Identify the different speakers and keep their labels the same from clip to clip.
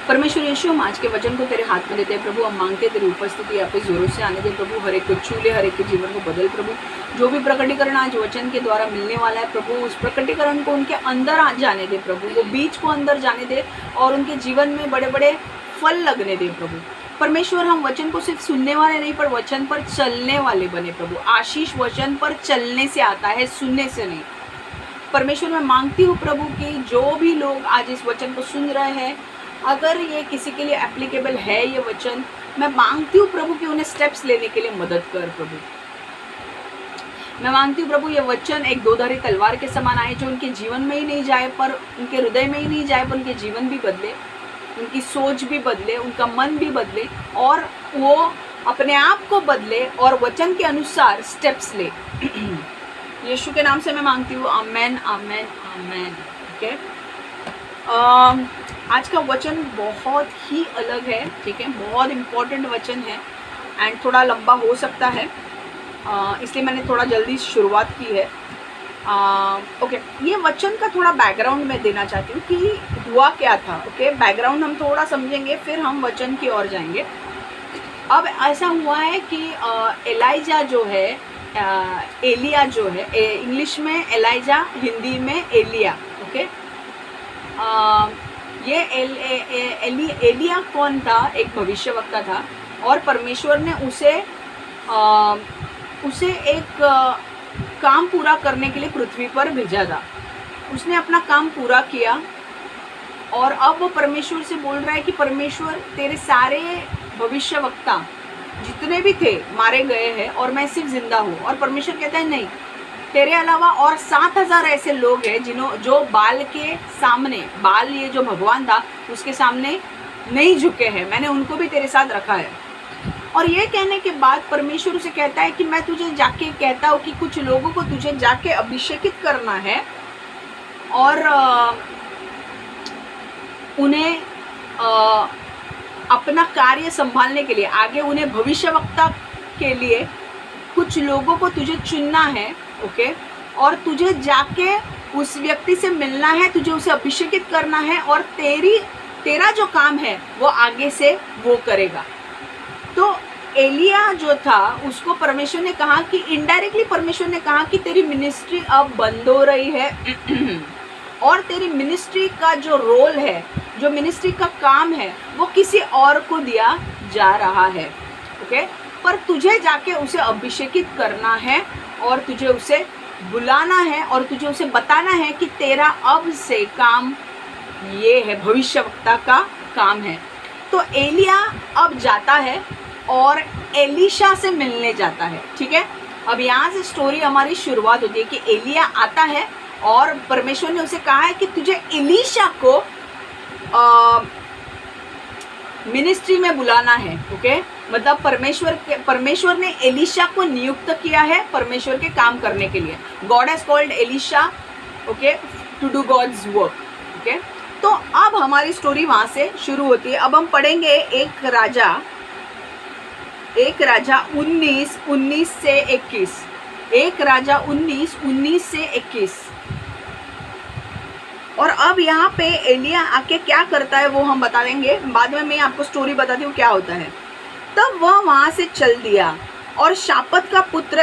Speaker 1: परमेश्वर यीशु, हम आज के वचन को तेरे हाथ में देते हैं प्रभु। हम मांगते हैं तेरी उपस्थिति यहाँ पे जोरों से आने दे प्रभु। हर एक को छू ले, हर एक के जीवन को बदल प्रभु। जो भी प्रकटीकरण आज वचन के द्वारा मिलने वाला है प्रभु, उस प्रकटीकरण को उनके अंदर आ जाने दे प्रभु। वो बीज को अंदर जाने दे और उनके जीवन में बड़े बड़े फल लगने दे प्रभु। परमेश्वर, हम वचन को सिर्फ सुनने वाले नहीं पर वचन पर चलने वाले बने प्रभु। आशीष वचन पर चलने से आता है, सुनने से नहीं। परमेश्वर, मैं मांगती हूँ प्रभु कि जो भी लोग आज इस वचन को सुन रहे हैं, अगर ये किसी के लिए एप्लीकेबल है ये वचन, मैं मांगती हूँ प्रभु कि उन्हें स्टेप्स लेने के लिए मदद कर प्रभु। मैं मांगती हूँ प्रभु ये वचन एक दोधारी तलवार के समान आए, जो उनके जीवन में ही नहीं जाए पर उनके हृदय में ही नहीं जाए पर उनके जीवन भी बदले, उनकी सोच भी बदले, उनका मन भी बदले और वो अपने आप को बदले और वचन के अनुसार स्टेप्स ले। यीशु के नाम से मैं मांगती हूँ, आमेन आमेन आमेन। ओके, आज का वचन बहुत ही अलग है, ठीक है, बहुत इम्पोर्टेंट वचन है एंड थोड़ा लंबा हो सकता है, इसलिए मैंने थोड़ा जल्दी शुरुआत की है। ओके, ये वचन का थोड़ा बैकग्राउंड मैं देना चाहती हूँ कि हुआ क्या था। ओके, बैकग्राउंड हम थोड़ा समझेंगे, फिर हम वचन की ओर जाएंगे। अब ऐसा हुआ है कि एलाइजा जो है, एलिया जो है, इंग्लिश में एलाइजा, हिंदी में एलिया। ओके, ये एलिया कौन था? एक भविष्यवक्ता था और परमेश्वर ने उसे एक काम पूरा करने के लिए पृथ्वी पर भेजा था। उसने अपना काम पूरा किया और अब वो परमेश्वर से बोल रहा है कि परमेश्वर, तेरे सारे भविष्यवक्ता जितने भी थे मारे गए हैं और मैं सिर्फ जिंदा हूँ। और परमेश्वर कहता है नहीं, तेरे अलावा और 7,000 ऐसे लोग हैं जो बाल के सामने, बाल ये जो भगवान था उसके सामने नहीं झुके हैं, मैंने उनको भी तेरे साथ रखा है। और ये कहने के बाद परमेश्वर उसे कहता है कि मैं तुझे जाके कहता हूँ कि कुछ लोगों को तुझे जाके अभिषेकित करना है और उन्हें अपना कार्य संभालने के लिए, आगे उन्हें भविष्यवक्ता के लिए कुछ लोगों को तुझे चुनना है। ओके, और तुझे जाके उस व्यक्ति से मिलना है, तुझे उसे अभिषेकित करना है और तेरा जो काम है वो आगे से वो करेगा। तो एलिया जो था उसको परमेश्वर ने कहा कि इनडायरेक्टली परमेश्वर ने कहा कि तेरी मिनिस्ट्री अब बंद हो रही है और तेरी मिनिस्ट्री का जो रोल है, जो मिनिस्ट्री का काम है, वो किसी और को दिया जा रहा है। ओके, पर तुझे जाके उसे अभिषेकित करना है और तुझे उसे बुलाना है और तुझे उसे बताना है कि तेरा अब से काम ये है, भविष्यवक्ता का काम है। तो एलिया अब जाता है और एलीशा से मिलने जाता है। ठीक है, अब यहाँ से स्टोरी हमारी शुरुआत होती है कि एलिया आता है और परमेश्वर ने उसे कहा है कि तुझे एलीशा को मिनिस्ट्री में बुलाना है। ओके, मतलब परमेश्वर ने एलीशा को नियुक्त किया है परमेश्वर के काम करने के लिए। God has called Elisha, okay, to do God's work. Okay, तो अब हमारी स्टोरी वहाँ से शुरू होती है। अब हम पढ़ेंगे एक राजा 19 से 21। एक राजा 19 से 21। और अब यहाँ पे एलिया आके क्या करता है वो हम बता देंगे, बाद में मैं आपको स्टोरी बताती हूँ क्या होता है। तब वह वहाँ से चल दिया और शापत का पुत्र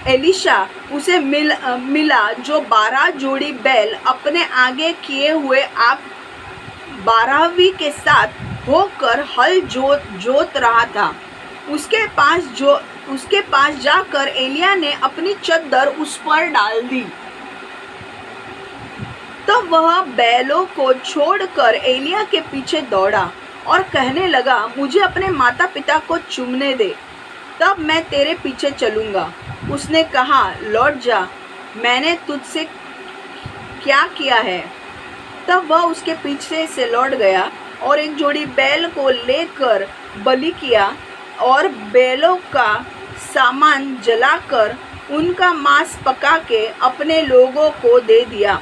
Speaker 1: एलीशा उसे मिला, जो 12 जोड़ी बैल अपने आगे किए हुए आप 12वीं के साथ होकर हल जोत रहा था। उसके पास जाकर एलिया ने अपनी चद्दर उस पर डाल दी। तब वह बैलों को छोड़कर एलिया के पीछे दौड़ा और कहने लगा, मुझे अपने माता पिता को चूमने दे, तब मैं तेरे पीछे चलूँगा। उसने कहा, लौट जा, मैंने तुझसे क्या किया है? तब वह उसके पीछे से लौट गया और एक जोड़ी बैल को लेकर बलि किया और बैलों का सामान जलाकर उनका मांस पका के अपने लोगों को दे दिया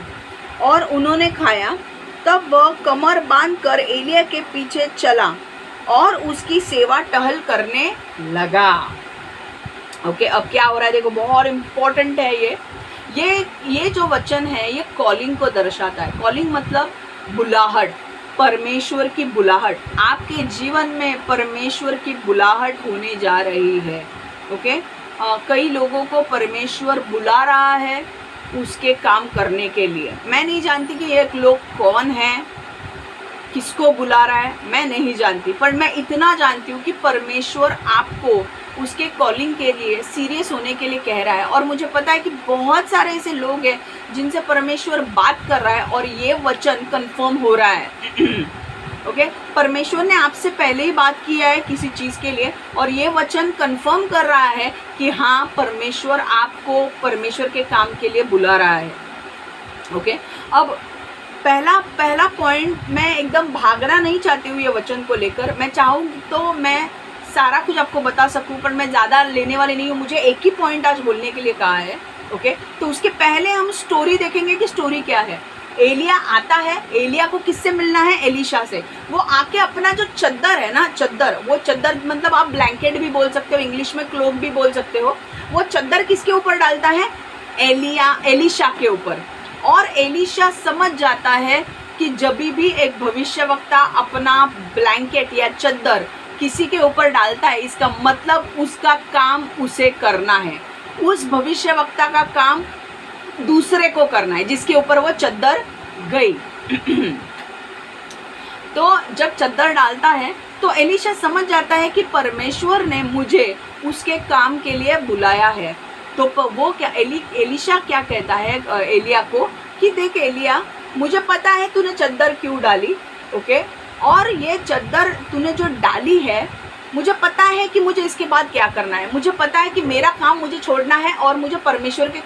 Speaker 1: और उन्होंने खाया। तब वह कमर बांधकर एलिया के पीछे चला और उसकी सेवा टहल करने लगा। ओके, अब क्या हो रहा है देखो, बहुत इम्पोर्टेंट है ये जो वचन है ये कॉलिंग को दर्शाता है। कॉलिंग मतलब बुलाहट। परमेश्वर की बुलाहट, आपके जीवन में परमेश्वर की बुलाहट होने जा रही है। ओके, कई लोगों को परमेश्वर बुला रहा है उसके काम करने के लिए। मैं नहीं जानती कि ये लोग कौन हैं, किसको बुला रहा है, मैं नहीं जानती, पर मैं इतना जानती हूँ कि परमेश्वर आपको उसके कॉलिंग के लिए सीरियस होने के लिए कह रहा है। और मुझे पता है कि बहुत सारे ऐसे लोग हैं जिनसे परमेश्वर बात कर रहा है और ये वचन कंफर्म हो रहा है। ओके, परमेश्वर ने आपसे पहले ही बात किया है किसी चीज़ के लिए और ये वचन कंफर्म कर रहा है कि हाँ, परमेश्वर आपको परमेश्वर के काम के लिए बुला रहा है। ओके, अब पहला पॉइंट, मैं एकदम भागना नहीं चाहती हूँ ये वचन को लेकर। मैं चाहूँ तो मैं सारा कुछ आपको बता सकूँ, पर मैं ज़्यादा लेने वाली नहीं हूँ। मुझे एक ही पॉइंट आज बोलने के लिए कहा है। ओके, तो उसके पहले हम स्टोरी देखेंगे कि स्टोरी क्या है। एलिया आता है, एलिया को किससे मिलना है? एलीशा से। वो आके अपना जो चद्दर है ना, चद्दर, वो चद्दर मतलब आप ब्लैंकेट भी बोल सकते हो, इंग्लिश में क्लोक भी बोल सकते हो, वो चद्दर किसके ऊपर डालता है? एलीशा के ऊपर। और एलीशा समझ जाता है कि जब भी एक भविष्यवक्ता अपना ब्लैंकेट या चद्दर किसी के ऊपर डालता है, इसका मतलब उसका काम उसे करना है। उस भविष्यवक्ता का काम दूसरे को करना है जिसके ऊपर वो चद्दर गई। तो जब चद्दर डालता है तो एलीशा समझ जाता है कि परमेश्वर ने मुझे उसके काम के लिए बुलाया है। तो वो क्या, एलीशा क्या कहता है एलिया को कि देख एलिया, मुझे पता है तूने चद्दर क्यों डाली। ओके, और ये चद्दर तूने जो डाली है, मुझे पता है कि मुझे इसके बाद क्या करना है। मुझे पता है कि मेरा काम मुझे छोड़ना है और मुझे परमेश्वर के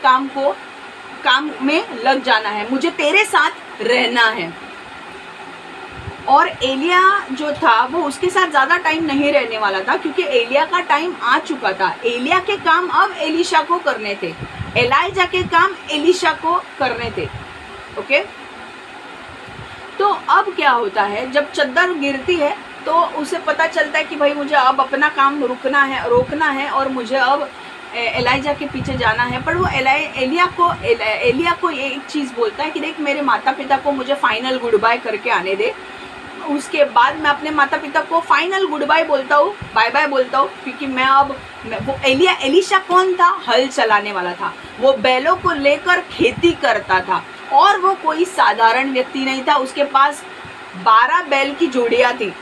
Speaker 1: काम में लग जाना है, मुझे तेरे साथ रहना है। और एलिया जो था वो उसके साथ ज़्यादा टाइम नहीं रहने वाला था, क्योंकि एलिया का टाइम आ चुका था। एलिया के काम अब एलीशा को करने थे, एलाइजा के काम एलीशा को करने थे। ओके, तो अब क्या होता है, जब चद्दर गिरती है तो उसे पता चलता है कि भाई मुझे अब अपना काम रोकना है और मुझे अब एलाइजा के पीछे जाना है। पर वो एलिया को एक चीज़ बोलता है कि देख, मेरे माता पिता को मुझे फाइनल गुड बाय करके आने दे, उसके बाद मैं अपने माता पिता को फाइनल गुड बाय बोलता हूँ, बाय बाय बोलता हूँ। क्योंकि वो एलीशा कौन था? हल चलाने वाला था, वो बैलों को लेकर खेती करता था और वो कोई साधारण व्यक्ति नहीं था। उसके पास 12 बैल की जोड़ियाँ थी।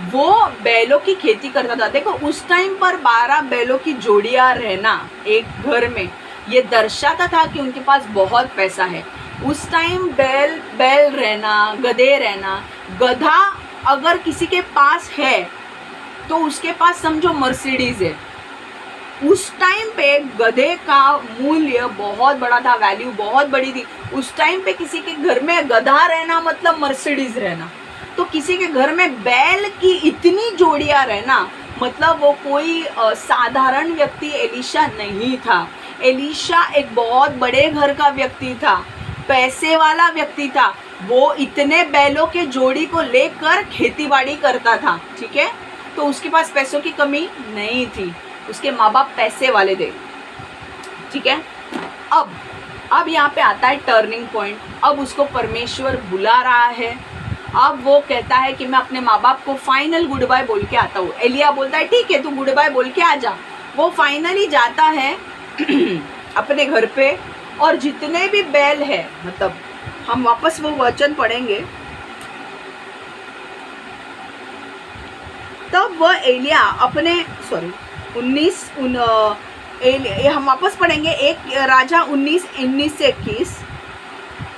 Speaker 1: वो बैलों की खेती करता था। देखो, उस टाइम पर 12 बैलों की जोड़ियाँ रहना एक घर में, ये दर्शाता था कि उनके पास बहुत पैसा है। उस टाइम बैल रहना, गधे रहना, गधा अगर किसी के पास है तो उसके पास समझो मर्सिडीज है। उस टाइम पे गधे का मूल्य बहुत बड़ा था, वैल्यू बहुत बड़ी थी। उस टाइम पे किसी के घर में गधा रहना मतलब मर्सिडीज रहना। तो किसी के घर में बैल की इतनी जोड़ियां रहना मतलब वो कोई साधारण व्यक्ति एलीशा नहीं था। एलीशा एक बहुत बड़े घर का व्यक्ति था, पैसे वाला व्यक्ति था। वो इतने बैलों के जोड़ी को लेकर खेतीबाड़ी करता था। ठीक है, तो उसके पास पैसों की कमी नहीं थी, उसके माँ बाप पैसे वाले थे। ठीक है, अब यहाँ पे आता है टर्निंग पॉइंट। अब उसको परमेश्वर बुला रहा है। अब वो कहता है कि मैं अपने माँ बाप को फाइनल गुड बाय बोल के आता हूँ। एलिया बोलता है ठीक है, तू गुड बाय बोल के आ जा। वो फाइनली जाता है अपने घर पे, और जितने भी बैल है, मतलब हम वापस वो वचन पढ़ेंगे, तब वह एलिया अपने हम वापस पढ़ेंगे 1 राजा 19 से 21।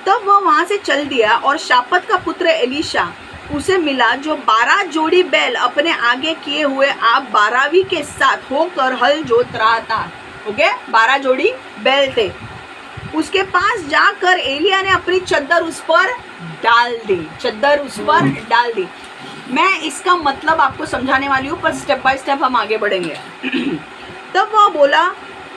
Speaker 1: तब वह वहाँ से चल दिया और शापत का पुत्र एलीशा उसे मिला, जो 12 जोड़ी बैल अपने आगे किए हुए आप 12वीं के साथ होकर हल जोत रहा था। ओके, 12 जोड़ी बैल थे। उसके पास जाकर एलिया ने अपनी चद्दर उस पर डाल दी। मैं इसका मतलब आपको समझाने वाली हूँ, पर स्टेप बाय स्टेप हम आगे बढ़ेंगे। तब वह बोला,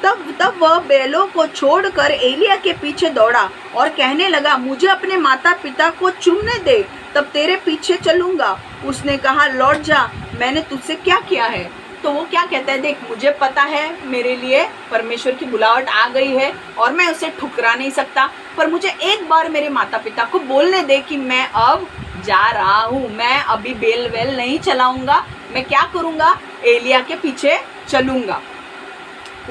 Speaker 1: तब वह बैलों को छोड़कर एलिया के पीछे दौड़ा और कहने लगा, मुझे अपने माता पिता को चूमने दे, तब तेरे पीछे चलूंगा। उसने कहा, लौट जा, मैंने तुझसे क्या किया है? तो तो वो क्या कहता है, देख मुझे पता है मेरे लिए परमेश्वर की बुलाहट आ गई है और मैं उसे ठुकरा नहीं सकता, पर मुझे एक बार मेरे माता पिता को बोलने दे कि मैं अब जा रहा हूँ, मैं अभी बेल वेल नहीं चलाऊंगा, मैं क्या करूँगा, एलिया के पीछे चलूँगा।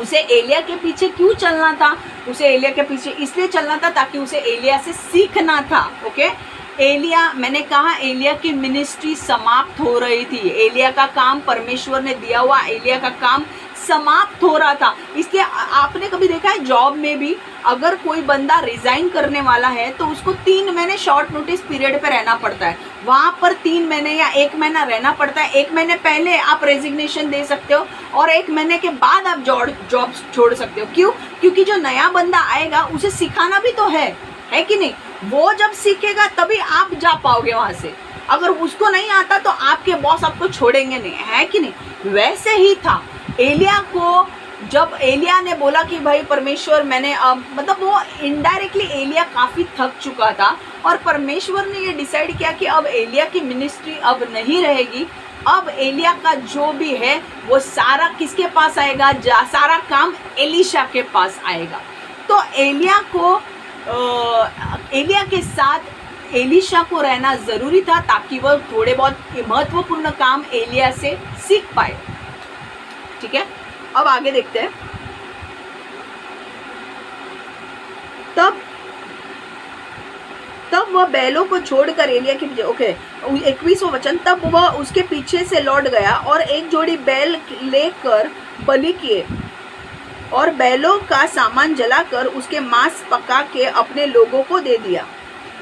Speaker 1: उसे एलिया के पीछे क्यों चलना था? उसे एलिया के पीछे इसलिए चलना था ताकि उसे एलिया से सीखना था। ओके, एलिया, मैंने कहा एलिया की मिनिस्ट्री समाप्त हो रही थी, एलिया का काम, परमेश्वर ने दिया हुआ एलिया का काम समाप्त हो रहा था। इसलिए आपने कभी देखा है जॉब में भी अगर कोई बंदा रिजाइन करने वाला है तो उसको 3 महीने शॉर्ट नोटिस पीरियड पे रहना पड़ता है, वहां पर 3 महीने या 1 महीना रहना पड़ता है। 1 महीने पहले आप रेजिग्नेशन दे सकते हो और 1 महीने के बाद आप जॉब छोड़ सकते हो। क्यों? क्योंकि जो नया बंदा आएगा उसे सिखाना भी तो है कि नहीं? वो जब सीखेगा तभी आप जा पाओगे वहां से, अगर उसको नहीं आता तो आपके बॉस आपको छोड़ेंगे नहीं, है कि नहीं? वैसे ही था एलिया को, जब एलिया ने बोला कि भाई परमेश्वर मैंने मतलब वो इनडायरेक्टली एलिया काफ़ी थक चुका था और परमेश्वर ने ये डिसाइड किया कि अब एलिया की मिनिस्ट्री अब नहीं रहेगी, अब एलिया का जो भी है वो सारा किसके पास आएगा, सारा काम एलीशा के पास आएगा। तो एलिया के साथ एलीशा को रहना ज़रूरी था ताकि वह थोड़े बहुत महत्वपूर्ण काम एलिया से सीख पाए। ठीक है, अब आगे देखते हैं। तब वह बैलों को छोड़कर एलिया के पीछे, ओके 21वां वचन, तब वह उसके पीछे से लौट गया और एक जोड़ी बैल लेकर बलि किए और बैलों का सामान जलाकर उसके मांस पका के अपने लोगों को दे दिया।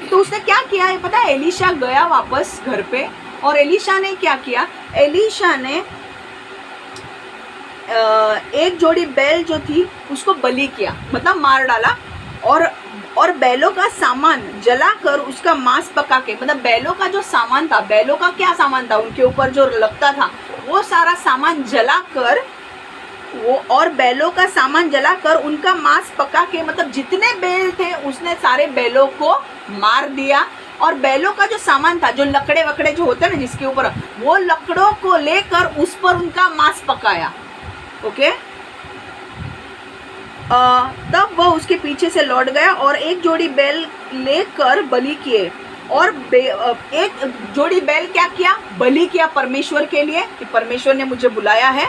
Speaker 1: तो उसने क्या किया है पता है? एलीशा गया वापस घर पे और एलीशा ने क्या किया, एलीशा ने एक जोड़ी बैल जो थी उसको बलि किया, मतलब मार डाला, और बैलों का सामान जलाकर उसका मांस पका के, मतलब बैलों का जो सामान था, बैलों का क्या सामान था, उनके ऊपर जो लगता था वो सारा सामान जलाकर, वो और बैलों का सामान जलाकर उनका मांस पका के, मतलब जितने बैल थे उसने सारे बैलों को मार दिया और बैलों का जो सामान था, जो लकड़े वकड़े जो होते हैं ना जिसके ऊपर, वो लकड़ों को लेकर उस पर उनका मांस पकाया। ओके, तब वह उसके पीछे से लौट गया और एक जोड़ी बैल लेकर बलि किए और एक जोड़ी बैल क्या किया, बलि किया परमेश्वर के लिए कि परमेश्वर ने मुझे बुलाया है।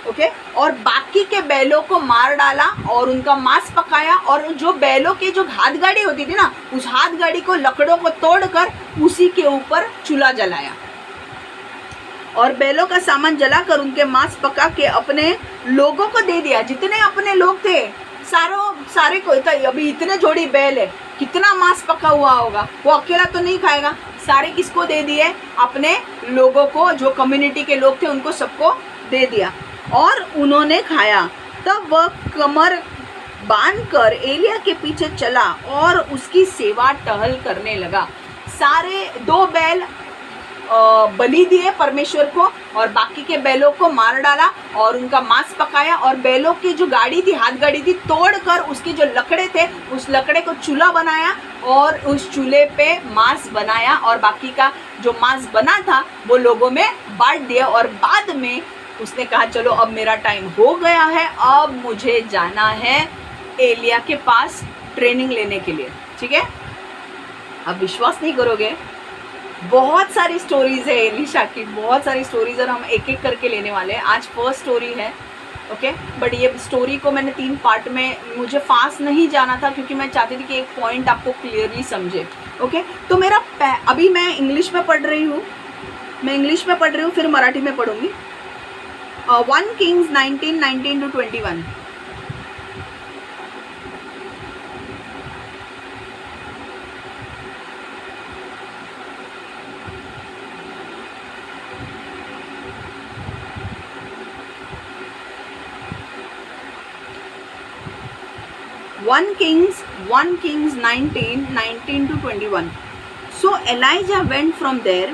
Speaker 1: ओके, और बाकी के बैलों को मार डाला और उनका मांस पकाया और जो बैलों के जो हाथ गाड़ी होती थी ना, उस हाथ गाड़ी को लकड़ों को तोड़कर उसी के ऊपर चूल्हा जलाया और बैलों का सामान जलाकर उनके मांस पका के अपने लोगों को दे दिया। जितने अपने लोग थे सारे को, अभी इतने जोड़ी बैल है, कितना मांस पका हुआ होगा, वो अकेला तो नहीं खाएगा, सारे किसको दे दिए, अपने लोगों को, जो कम्युनिटी के लोग थे उनको सबको दे दिया और उन्होंने खाया। तब वह कमर बांधकर एलिया के पीछे चला और उसकी सेवा टहल करने लगा। सारे 2 बैल बलि दिए परमेश्वर को और बाकी के बैलों को मार डाला और उनका मांस पकाया और बैलों की जो गाड़ी थी, हाथ गाड़ी थी, तोड़कर उसके जो लकड़े थे उस लकड़े को चूल्हा बनाया और उस चूल्हे पे मांस बनाया और बाकी का जो मांस बना था वो लोगों में बांट दिया। और बाद में उसने कहा चलो अब मेरा टाइम हो गया है, अब मुझे जाना है एलिया के पास ट्रेनिंग लेने के लिए। ठीक है, अब विश्वास नहीं करोगे, बहुत सारी स्टोरीज है एलीशा की, बहुत सारी स्टोरीज और हम एक एक करके लेने वाले हैं। आज फर्स्ट स्टोरी है। ओके, बट ये स्टोरी को मैंने 3 पार्ट में, मुझे फास्ट नहीं जाना था क्योंकि मैं चाहती थी कि एक पॉइंट आपको क्लियरली समझे। ओके, तो मेरा अभी मैं इंग्लिश में पढ़ रही हूँ, फिर मराठी में पढ़ूंगी। 1 Kings 19:19-21।1 Kings 19:19-21. So Elijah went from there.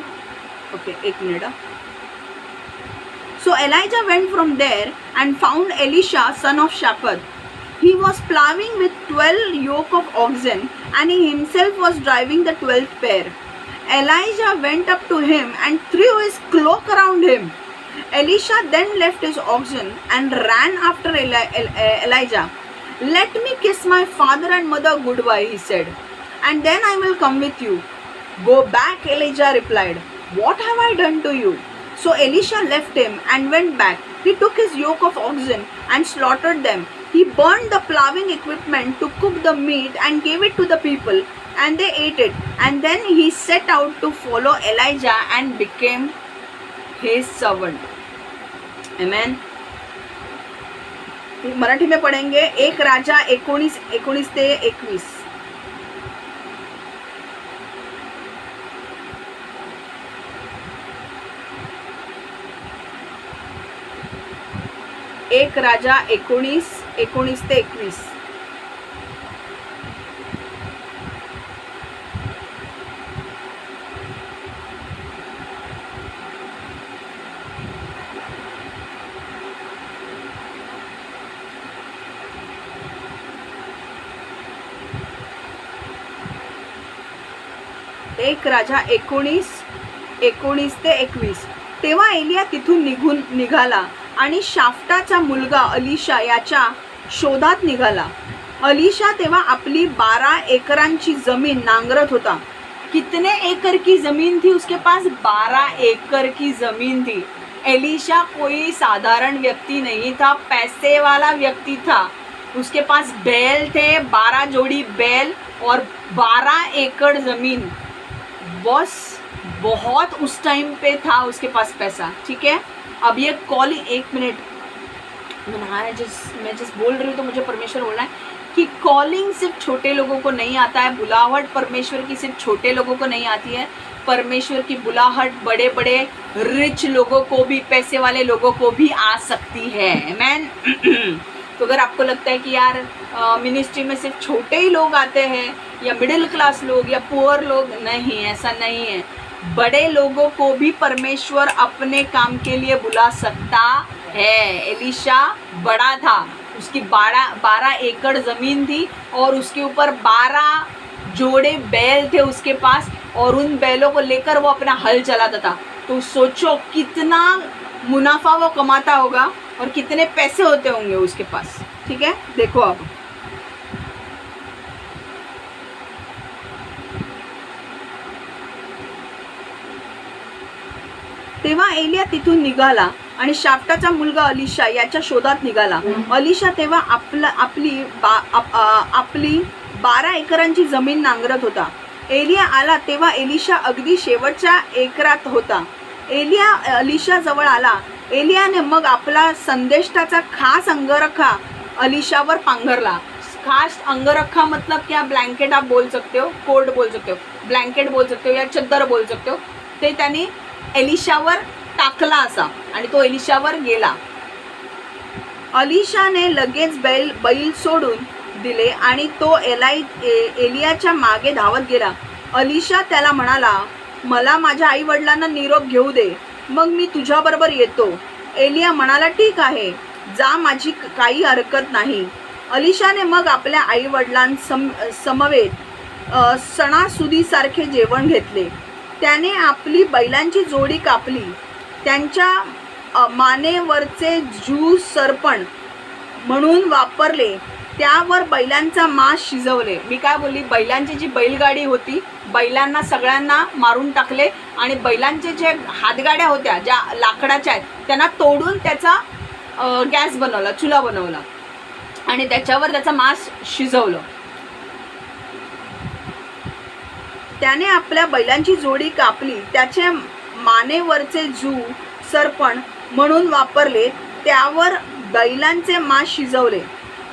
Speaker 1: Okay, एक minute. So Elijah went from there and found Elisha, son of Shaphat. He was plowing with 12 yoke of oxen, and he himself was driving the 12th pair. Elijah went up to him and threw his cloak around him. Elisha then left his oxen and ran after Elijah. Let me kiss my father and mother goodbye, he said, and then I will come with you. Go back, Elijah replied. What have I done to you? So Elisha left him and went back. He took his yoke of oxen and slaughtered them. He burned the plowing equipment to cook the meat and gave it to the people, and they ate it. And then he set out to follow Elijah and became his servant. Amen. Marathi में पढ़ेंगे. 1 राजा 19 ते 21. 1 राजा 19 ते 21. एक राजा 19 ते 21. तेव्हा एलिया तिथून निघाला आणि शाफ्टाचा मुलगा अलीशा याच्या शोधात निघाला. अलीशा तेव्हा आपली 12 एकरांची जमीन नांगरत होता. कितने एकड़ की जमीन थी उसके पास? 12 एकड़ की जमीन थी. एलिशा कोई साधारण व्यक्ति नहीं था, पैसे वाला व्यक्ति था. उसके पास बैल थे, 12 जोड़ी बैल और 12 एकड़ जमीन. बॉस बहुत उस टाइम पे था उसके पास पैसा. ठीक है. अब ये कॉलिंग, 1 मिनट मैं जिस बोल रही हूँ तो मुझे परमेश्वर बोल रहा है कि कॉलिंग सिर्फ छोटे लोगों को नहीं आता है. बुलाहट परमेश्वर की सिर्फ छोटे लोगों को नहीं आती है. परमेश्वर की बुलाहट बड़े बड़े रिच लोगों को भी, पैसे वाले लोगों को भी आ सकती है. आमेन. तो अगर आपको लगता है कि यार मिनिस्ट्री में सिर्फ छोटे ही लोग आते हैं या मिडिल क्लास लोग या पुअर लोग, नहीं, ऐसा नहीं है. बड़े लोगों को भी परमेश्वर अपने काम के लिए बुला सकता है. एलिशा बड़ा था, उसकी 12 एकड़ ज़मीन थी और उसके ऊपर 12 जोड़े बैल थे उसके पास, और उन बैलों को लेकर वो अपना हल चलाता था. तो सोचो कितना मुनाफा वो कमाता होगा और कितने पैसे होते होंगे उसके पास. ठीक है. देखो अब तेव्हा एलिया तिथून निघाला आणि शाफ्टाचा मुलगा अलीशा याच्या शोधात निघाला. अलीशा तेव्हा आपली 12 एकरांची जमीन नांगरत होता. एलिया आला तेव्हा एलिशा अगदी शेवटच्या एकरात होता. एलिया अलीशा जवळ आला. एलियाने मग आपला संदेष्टाचा खास अंगरखा अलीशावर पांघरला. खास अंगरखा मतलब क्या? ब्लैंकेट आप बोल सकते हो, कोट बोल सकते हो, ब्लँकेट बोल सकते हो या चद्दर बोल सकते हो. ते त्याने एलिशावर टाकला असा आणि तो एलिशावर गेला. अलीशाने लगेच बैल सोडून दिले आणि तो एलियाच्या मागे धावत गेला. अलीशा त्याला म्हणाला, मला माझ्या आई वडिलांना निरोप घेऊ दे, मग मी तुझ्याबरोबर येतो. एलिया म्हणाला, ठीक आहे, जा, माझी काही हरकत नाही. अलीशाने मग आपल्या आई वडिलांसमवेत सणासुदीसारखे जेवण घेतले. त्याने आपली बैलांची जोडी कापली, त्यांच्या मानेवरचे जू सरपण म्हणून वापरले, त्यावर बैलांचा मांस शिजवले. मी काय बोलली? बैलांची जी बैलगाडी होती, बैलांना सगळ्यांना मारून टाकले आणि बैलांचे जे हातगाड्या होत्या ज्या लाकडाच्या आहेत त्यांना तोडून त्याचा गॅस बनवला, चुला बनवला आणि त्याच्यावर त्याचा मांस शिजवलं. त्याने आपल्या बैलांची जोडी कापली, त्याचे मानेवरचे जू सरपण म्हणून वापरले, त्यावर बैलांचे मांस शिजवले.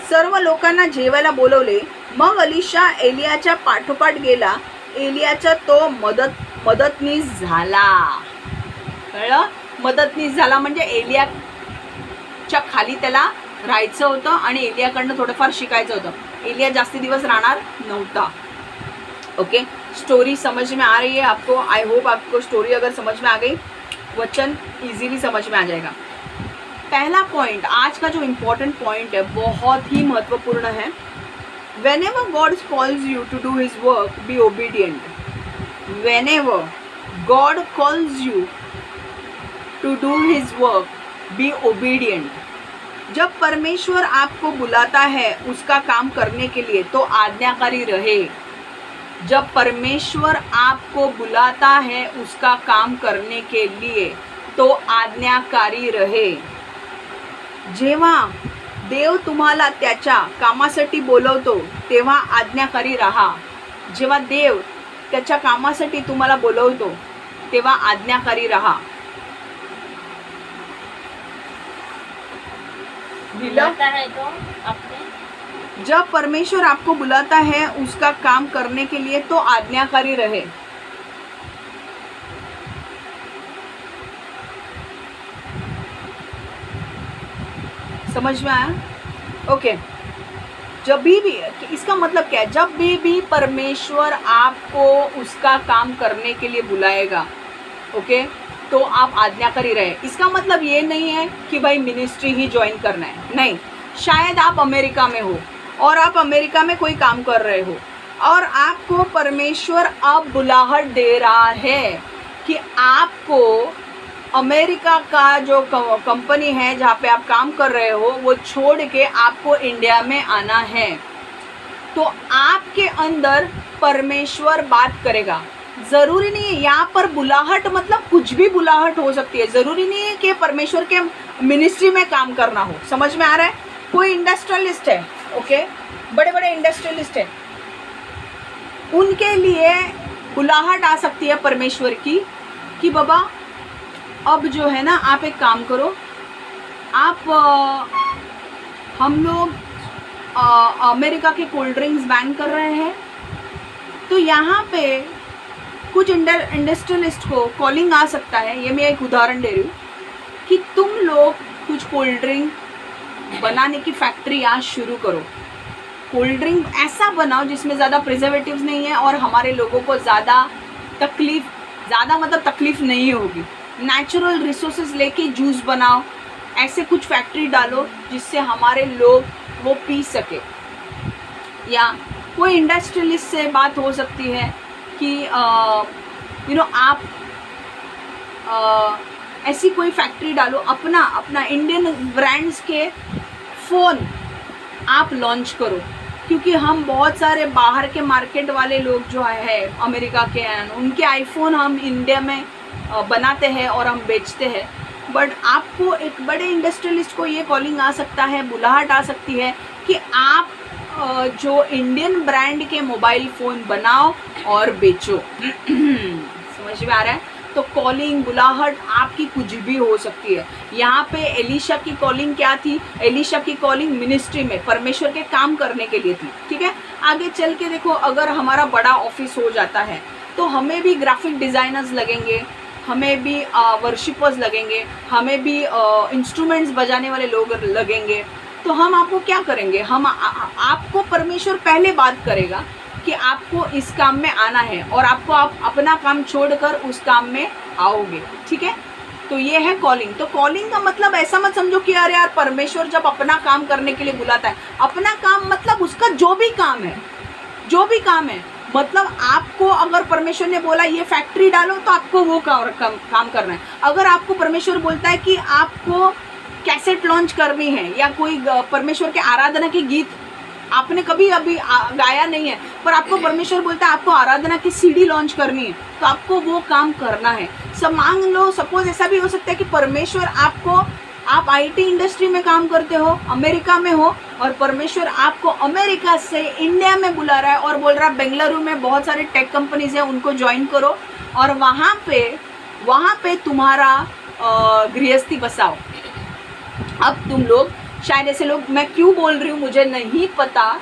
Speaker 1: सर्व लोकांना जेवायला बोलवले. मग अलीशा एलियाच्या पाठोपाठ गेला. एलियाचा तो मदतनीस झाला. कळलं? मदतनीस झाला म्हणजे एलियाच्या खाली त्याला राहायचं होतं आणि एलियाकडनं थोडंफार शिकायचं होतं. एलिया जास्ती दिवस राहणार नव्हता. ओके. स्टोरी समझ में आ रही है आपको? आई होप आपको स्टोरी अगर समझ में आ गई, वचन इजीली समझ में आ जाएगा. पहला पॉइंट, आज का जो इम्पोर्टेंट पॉइंट है, बहुत ही महत्वपूर्ण है. whenever God calls you to do his work, be obedient. whenever God calls you to do his work, be obedient. जब परमेश्वर आपको बुलाता है उसका काम करने के लिए तो आज्ञाकारी रहे। जब परमेश्वर आपको बुलाता है उसका काम करने के लिए तो आज्ञाकारी रहे। जेव्हा देव तुम्हाला त्याच्या कामासाठी बोलवतो तेव्हा आज्ञाकारी राहा। जेव्हा देव त्याच्या कामासाठी तुम्हाला बोलवतो तेव्हा आज्ञाकारी राहा।
Speaker 2: बुलाता है तो अपने,
Speaker 1: जब परमेश्वर आपको बुलाता है उसका काम करने के लिए तो आज्ञाकारी रहे। समझ में आया? ओके। जब भी इसका मतलब क्या है? जब भी परमेश्वर आपको उसका काम करने के लिए बुलाएगा, ओके, तो आप आज्ञाकारी रहे। इसका मतलब ये नहीं है कि भाई मिनिस्ट्री ही ज्वाइन करना है, नहीं। शायद आप अमेरिका में हो और आप अमेरिका में कोई काम कर रहे हो और आपको परमेश्वर अब बुलाहट दे रहा है कि आपको अमेरिका का जो कंपनी है जहाँ पे आप काम कर रहे हो वो छोड़ के आपको इंडिया में आना है। तो आपके अंदर परमेश्वर बात करेगा। ज़रूरी नहीं है यहाँ पर बुलाहट मतलब कुछ भी बुलाहट हो सकती है। ज़रूरी नहीं है कि परमेश्वर के मिनिस्ट्री में काम करना हो। समझ में आ रहा है? कोई इंडस्ट्रियलिस्ट है, ओके, बड़े बड़े इंडस्ट्रियलिस्ट हैं, उनके लिए बुलाहट आ सकती है परमेश्वर की कि बाबा अब जो है ना आप एक काम करो, आप हम लोग अमेरिका के कोल्ड ड्रिंक्स बैन कर रहे हैं, तो यहाँ पे कुछ इंडस्ट्रियलिस्ट को कॉलिंग आ सकता है। ये मैं एक उदाहरण दे रही हूँ कि तुम लोग कुछ कोल्ड ड्रिंक बनाने की फैक्ट्री आज शुरू करो। कोल्ड ड्रिंक ऐसा बनाओ जिसमें ज़्यादा प्रिजर्वेटिव्स नहीं है और हमारे लोगों को ज़्यादा तकलीफ़ नहीं होगी। नेचुरल रिसोर्सेज लेके जूस बनाओ, ऐसे कुछ फैक्ट्री डालो जिससे हमारे लोग वो पी सके। या कोई इंडस्ट्रियलिस्ट से बात हो सकती है कि आप ऐसी कोई फैक्ट्री डालो, अपना इंडियन ब्रांड्स के फ़ोन आप लॉन्च करो, क्योंकि हम बहुत सारे बाहर के मार्केट वाले लोग जो है अमेरिका के हैं, उनके आईफोन हम इंडिया में बनाते हैं और हम बेचते हैं। बट आपको एक बड़े इंडस्ट्रियलिस्ट को ये कॉलिंग आ सकता है, बुलाहट आ सकती है कि आप जो इंडियन ब्रांड के मोबाइल फ़ोन बनाओ और बेचो। समझ में आ रहा है? तो कॉलिंग बुलाहट आपकी कुछ भी हो सकती है। यहाँ पे एलिशा की कॉलिंग क्या थी? एलिशा की कॉलिंग मिनिस्ट्री में परमेश्वर के काम करने के लिए थी। ठीक है, आगे चल के देखो, अगर हमारा बड़ा ऑफिस हो जाता है तो हमें भी ग्राफिक डिज़ाइनर्स लगेंगे, हमें भी वर्शिपर्स लगेंगे, हमें भी इंस्ट्रूमेंट्स बजाने वाले लोग लगेंगे। तो हम आपको क्या करेंगे? आपको परमेश्वर पहले बात करेगा कि आपको इस काम में आना है और आप अपना काम छोड़कर उस काम में आओगे। ठीक है, तो ये है कॉलिंग। तो कॉलिंग का मतलब ऐसा मत समझो कि अरे यार परमेश्वर जब अपना काम करने के लिए बुलाता है, अपना काम मतलब उसका जो भी काम है, मतलब आपको अगर परमेश्वर ने बोला ये फैक्ट्री डालो तो आपको वो काम करना है। अगर आपको परमेश्वर बोलता है कि आपको कैसेट लॉन्च करनी है या कोई परमेश्वर के आराधना के गीत आपने कभी अभी गाया नहीं है, पर आपको परमेश्वर बोलता है आपको आराधना की सीडी लॉन्च करनी है, तो आपको वो काम करना है। सब मान लो, सपोज ऐसा भी हो सकता है कि परमेश्वर आप आईटी इंडस्ट्री में काम करते हो, अमेरिका में हो, और परमेश्वर आपको अमेरिका से इंडिया में बुला रहा है और बोल रहा है बेंगलुरु में बहुत सारे टेक कंपनीज हैं, उनको ज्वाइन करो और वहाँ पे तुम्हारा गृहस्थी बसाओ। अब तुम लोग शायद ऐसे लोग, मैं क्यों बोल रही हूँ मुझे नहीं पता,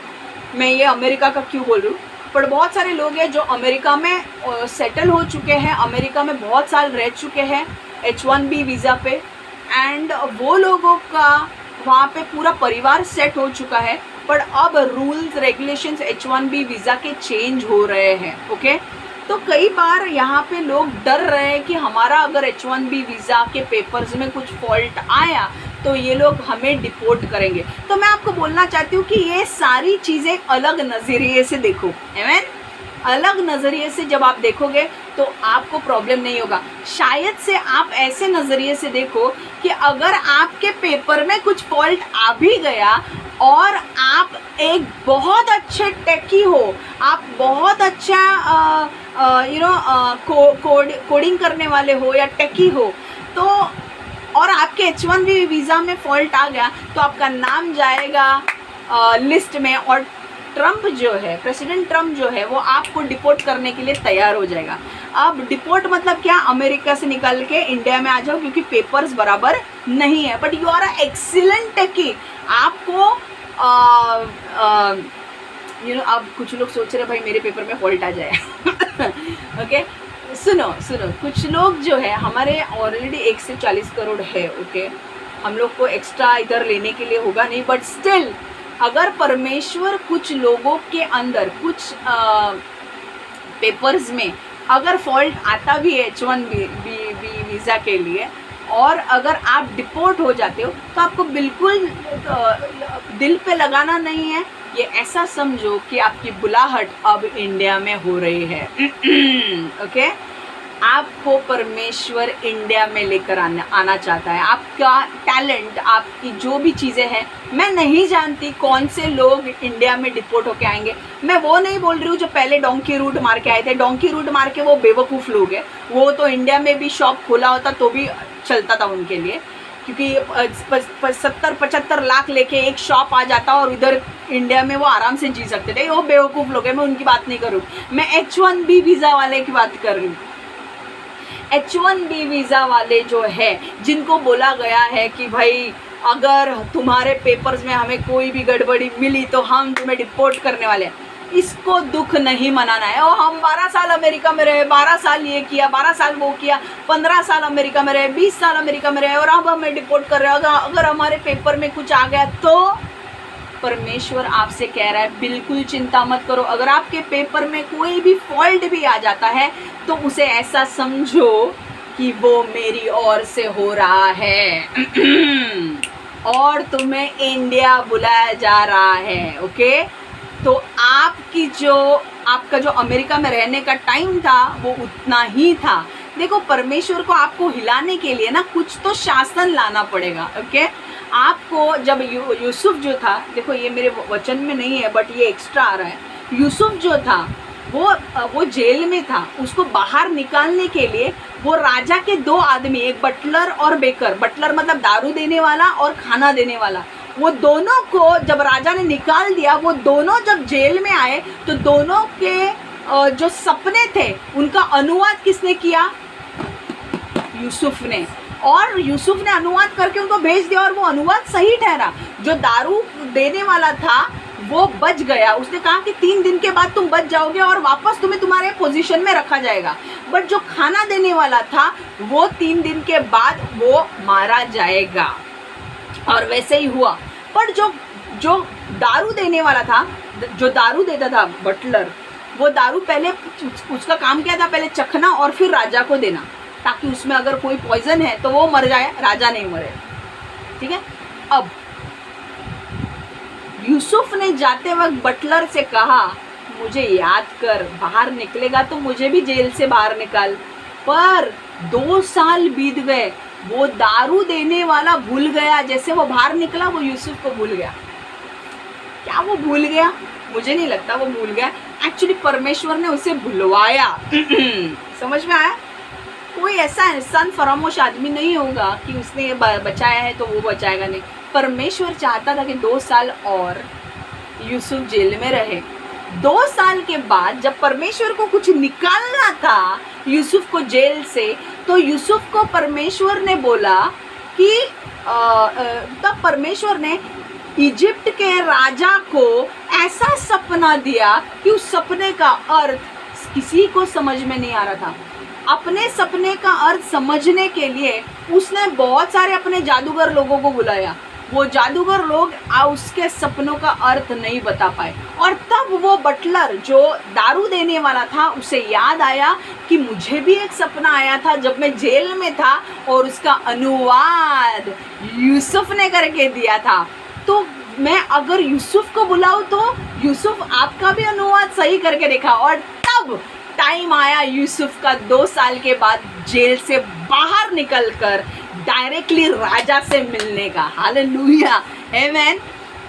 Speaker 1: मैं ये अमेरिका का क्यों बोल रही हूँ, पर बहुत सारे लोग हैं जो अमेरिका में सेटल हो चुके हैं, अमेरिका में बहुत साल रह चुके हैं H1B वीज़ा पे, एंड वो लोगों का वहाँ पे पूरा परिवार सेट हो चुका है। पर अब रूल्स रेगुलेशंस H1B वीज़ा के चेंज हो रहे हैं। ओके, तो कई बार यहाँ पे लोग डर रहे हैं कि हमारा अगर H1B वीज़ा के पेपर्स में कुछ फॉल्ट आया तो ये लोग हमें डिपोर्ट करेंगे। तो मैं आपको बोलना चाहती हूँ कि ये सारी चीज़ें अलग नज़रिए से देखो। आमीन। अलग नज़रिए से जब आप देखोगे तो आपको प्रॉब्लम नहीं होगा। शायद से आप ऐसे नज़रिए से देखो कि अगर आपके पेपर में कुछ फॉल्ट आ भी गया और आप एक बहुत अच्छे टेकी हो, आप बहुत अच्छा कोडिंग करने वाले हो या टेकी हो, तो और आपके H1B वीज़ा में फॉल्ट आ गया तो आपका नाम जाएगा लिस्ट में, और ट्रम्प जो है, प्रेसिडेंट ट्रम्प जो है, वो आपको डिपोर्ट करने के लिए तैयार हो जाएगा। अब डिपोर्ट मतलब क्या, अमेरिका से निकल के इंडिया में आ जाओ क्योंकि पेपर्स बराबर नहीं है, but you are a excellent techie. आपको अब कुछ लोग सोच रहे भाई मेरे पेपर में फॉल्ट आ जाए ओके सुनो, कुछ लोग जो है, हमारे ऑलरेडी 1 से 40 करोड़ है, ओके, हम लोग को एक्स्ट्रा इधर लेने के लिए होगा नहीं, बट स्टिल अगर परमेश्वर कुछ लोगों के अंदर कुछ पेपर्स में अगर फॉल्ट आता भी है H1B वीज़ा के लिए, और अगर आप डिपोर्ट हो जाते हो तो आपको बिल्कुल दिल पे लगाना नहीं है। ये ऐसा समझो कि आपकी बुलाहट अब इंडिया में हो रही है ओके। आपको परमेश्वर इंडिया में लेकर आना चाहता है। आपका टैलेंट, आपकी जो भी चीज़ें हैं, मैं नहीं जानती कौन से लोग इंडिया में डिपोर्ट होके आएंगे। मैं वो नहीं बोल रही हूँ जो पहले डोंकी रूट मार के आए थे। डोंकी रूट मार के वो बेवकूफ़ लोग हैं, वो तो इंडिया में भी शॉप खोला होता तो भी चलता था उनके लिए, क्योंकि 70-75 लाख लेके एक शॉप आ जाता और इधर इंडिया में वो आराम से जी सकते थे। वो बेवकूफ़ लोग हैं, मैं उनकी बात नहीं करूँ, मैं H1B वीज़ा वाले की बात कर रही हूँ। H1B वीज़ा वाले जो है, जिनको बोला गया है कि भाई अगर तुम्हारे पेपर्स में हमें कोई भी गड़बड़ी मिली तो हम तुम्हें डिपोर्ट करने वाले हैं, इसको दुख नहीं मनाना है। और हम 12 साल अमेरिका में रहे, 12 साल ये किया, 12 साल वो किया, 15 साल अमेरिका में रहे, 20 साल अमेरिका में रहे, और अब हमें डिपोर्ट कर रहे हैं। अगर हमारे पेपर में कुछ आ गया तो परमेश्वर आपसे कह रहा है बिल्कुल चिंता मत करो। अगर आपके पेपर में कोई भी फॉल्ट भी आ जाता है तो उसे ऐसा समझो कि वो मेरी ओर से हो रहा है और तुम्हें इंडिया बुलाया जा रहा है, ओके। तो आपका जो अमेरिका में रहने का टाइम था वो उतना ही था। देखो, परमेश्वर को आपको हिलाने के लिए ना कुछ तो शासन लाना पड़ेगा, ओके। आपको जब यूसुफ जो था, देखो ये मेरे वचन में नहीं है बट ये एक्स्ट्रा आ रहा है। यूसुफ जो था वो जेल में था, उसको बाहर निकालने के लिए वो राजा के 2 आदमी, एक बटलर और बेकर, बटलर मतलब दारू देने वाला और खाना देने वाला, वो दोनों को जब राजा ने निकाल दिया, वो दोनों जब जेल में आए तो दोनों के जो सपने थे उनका अनुवाद किसने किया? यूसुफ ने। और यूसुफ ने अनुवाद करके उनको भेज दिया और वो अनुवाद सही ठहरा। जो दारू देने वाला था वो बच गया, उसने कहा कि 3 दिन के बाद तुम बच जाओगे और वापस तुम्हें तुम्हारे पोजीशन में रखा जाएगा। बट जो खाना देने वाला था वो 3 दिन के बाद वो मारा जाएगा, और वैसे ही हुआ। पर जो दारू देने वाला था, जो दारू देता था बटलर, वो दारू पहले उसका काम क्या था? पहले चखना और फिर राजा को देना, ताकि उसमें अगर कोई पॉइजन है तो वो मर जाए, राजा नहीं मरे, ठीक है। अब यूसुफ ने जाते वक्त बटलर से कहा, मुझे याद कर, बाहर निकलेगा तो मुझे भी जेल से बाहर निकाल। पर 2 साल बीत गए, वो दारू देने वाला भूल गया। जैसे वो बाहर निकला वो यूसुफ को भूल गया। क्या वो भूल गया? मुझे नहीं लगता वो भूल गया, एक्चुअली परमेश्वर ने उसे भुलवाया समझ में आया? कोई ऐसा इंसान फरामोश आदमी नहीं होगा कि उसने बचाया है तो वो बचाएगा नहीं। परमेश्वर चाहता था कि 2 साल और यूसुफ जेल में रहे। 2 साल के बाद जब परमेश्वर को कुछ निकालना था यूसुफ को जेल से, तो यूसुफ को परमेश्वर ने बोला कि तब परमेश्वर ने इजिप्ट के राजा को ऐसा सपना दिया कि उस सपने का अर्थ किसी को समझ में नहीं आ रहा था। अपने सपने का अर्थ समझने के लिए उसने बहुत सारे अपने जादूगर लोगों को बुलाया। वो जादूगर लोग उसके सपनों का अर्थ नहीं बता पाए, और तब वो बटलर जो दारू देने वाला था उसे याद आया कि मुझे भी एक सपना आया था जब मैं जेल में था, और उसका अनुवाद यूसुफ ने करके दिया था। तो मैं अगर यूसुफ को बुलाऊं तो यूसुफ आपका भी अनुवाद सही करके देखा, और तब टाइम आया यूसुफ का 2 साल के बाद जेल से बाहर निकलकर डायरेक्टली राजा से मिलने का। हालेलुया, आमेन।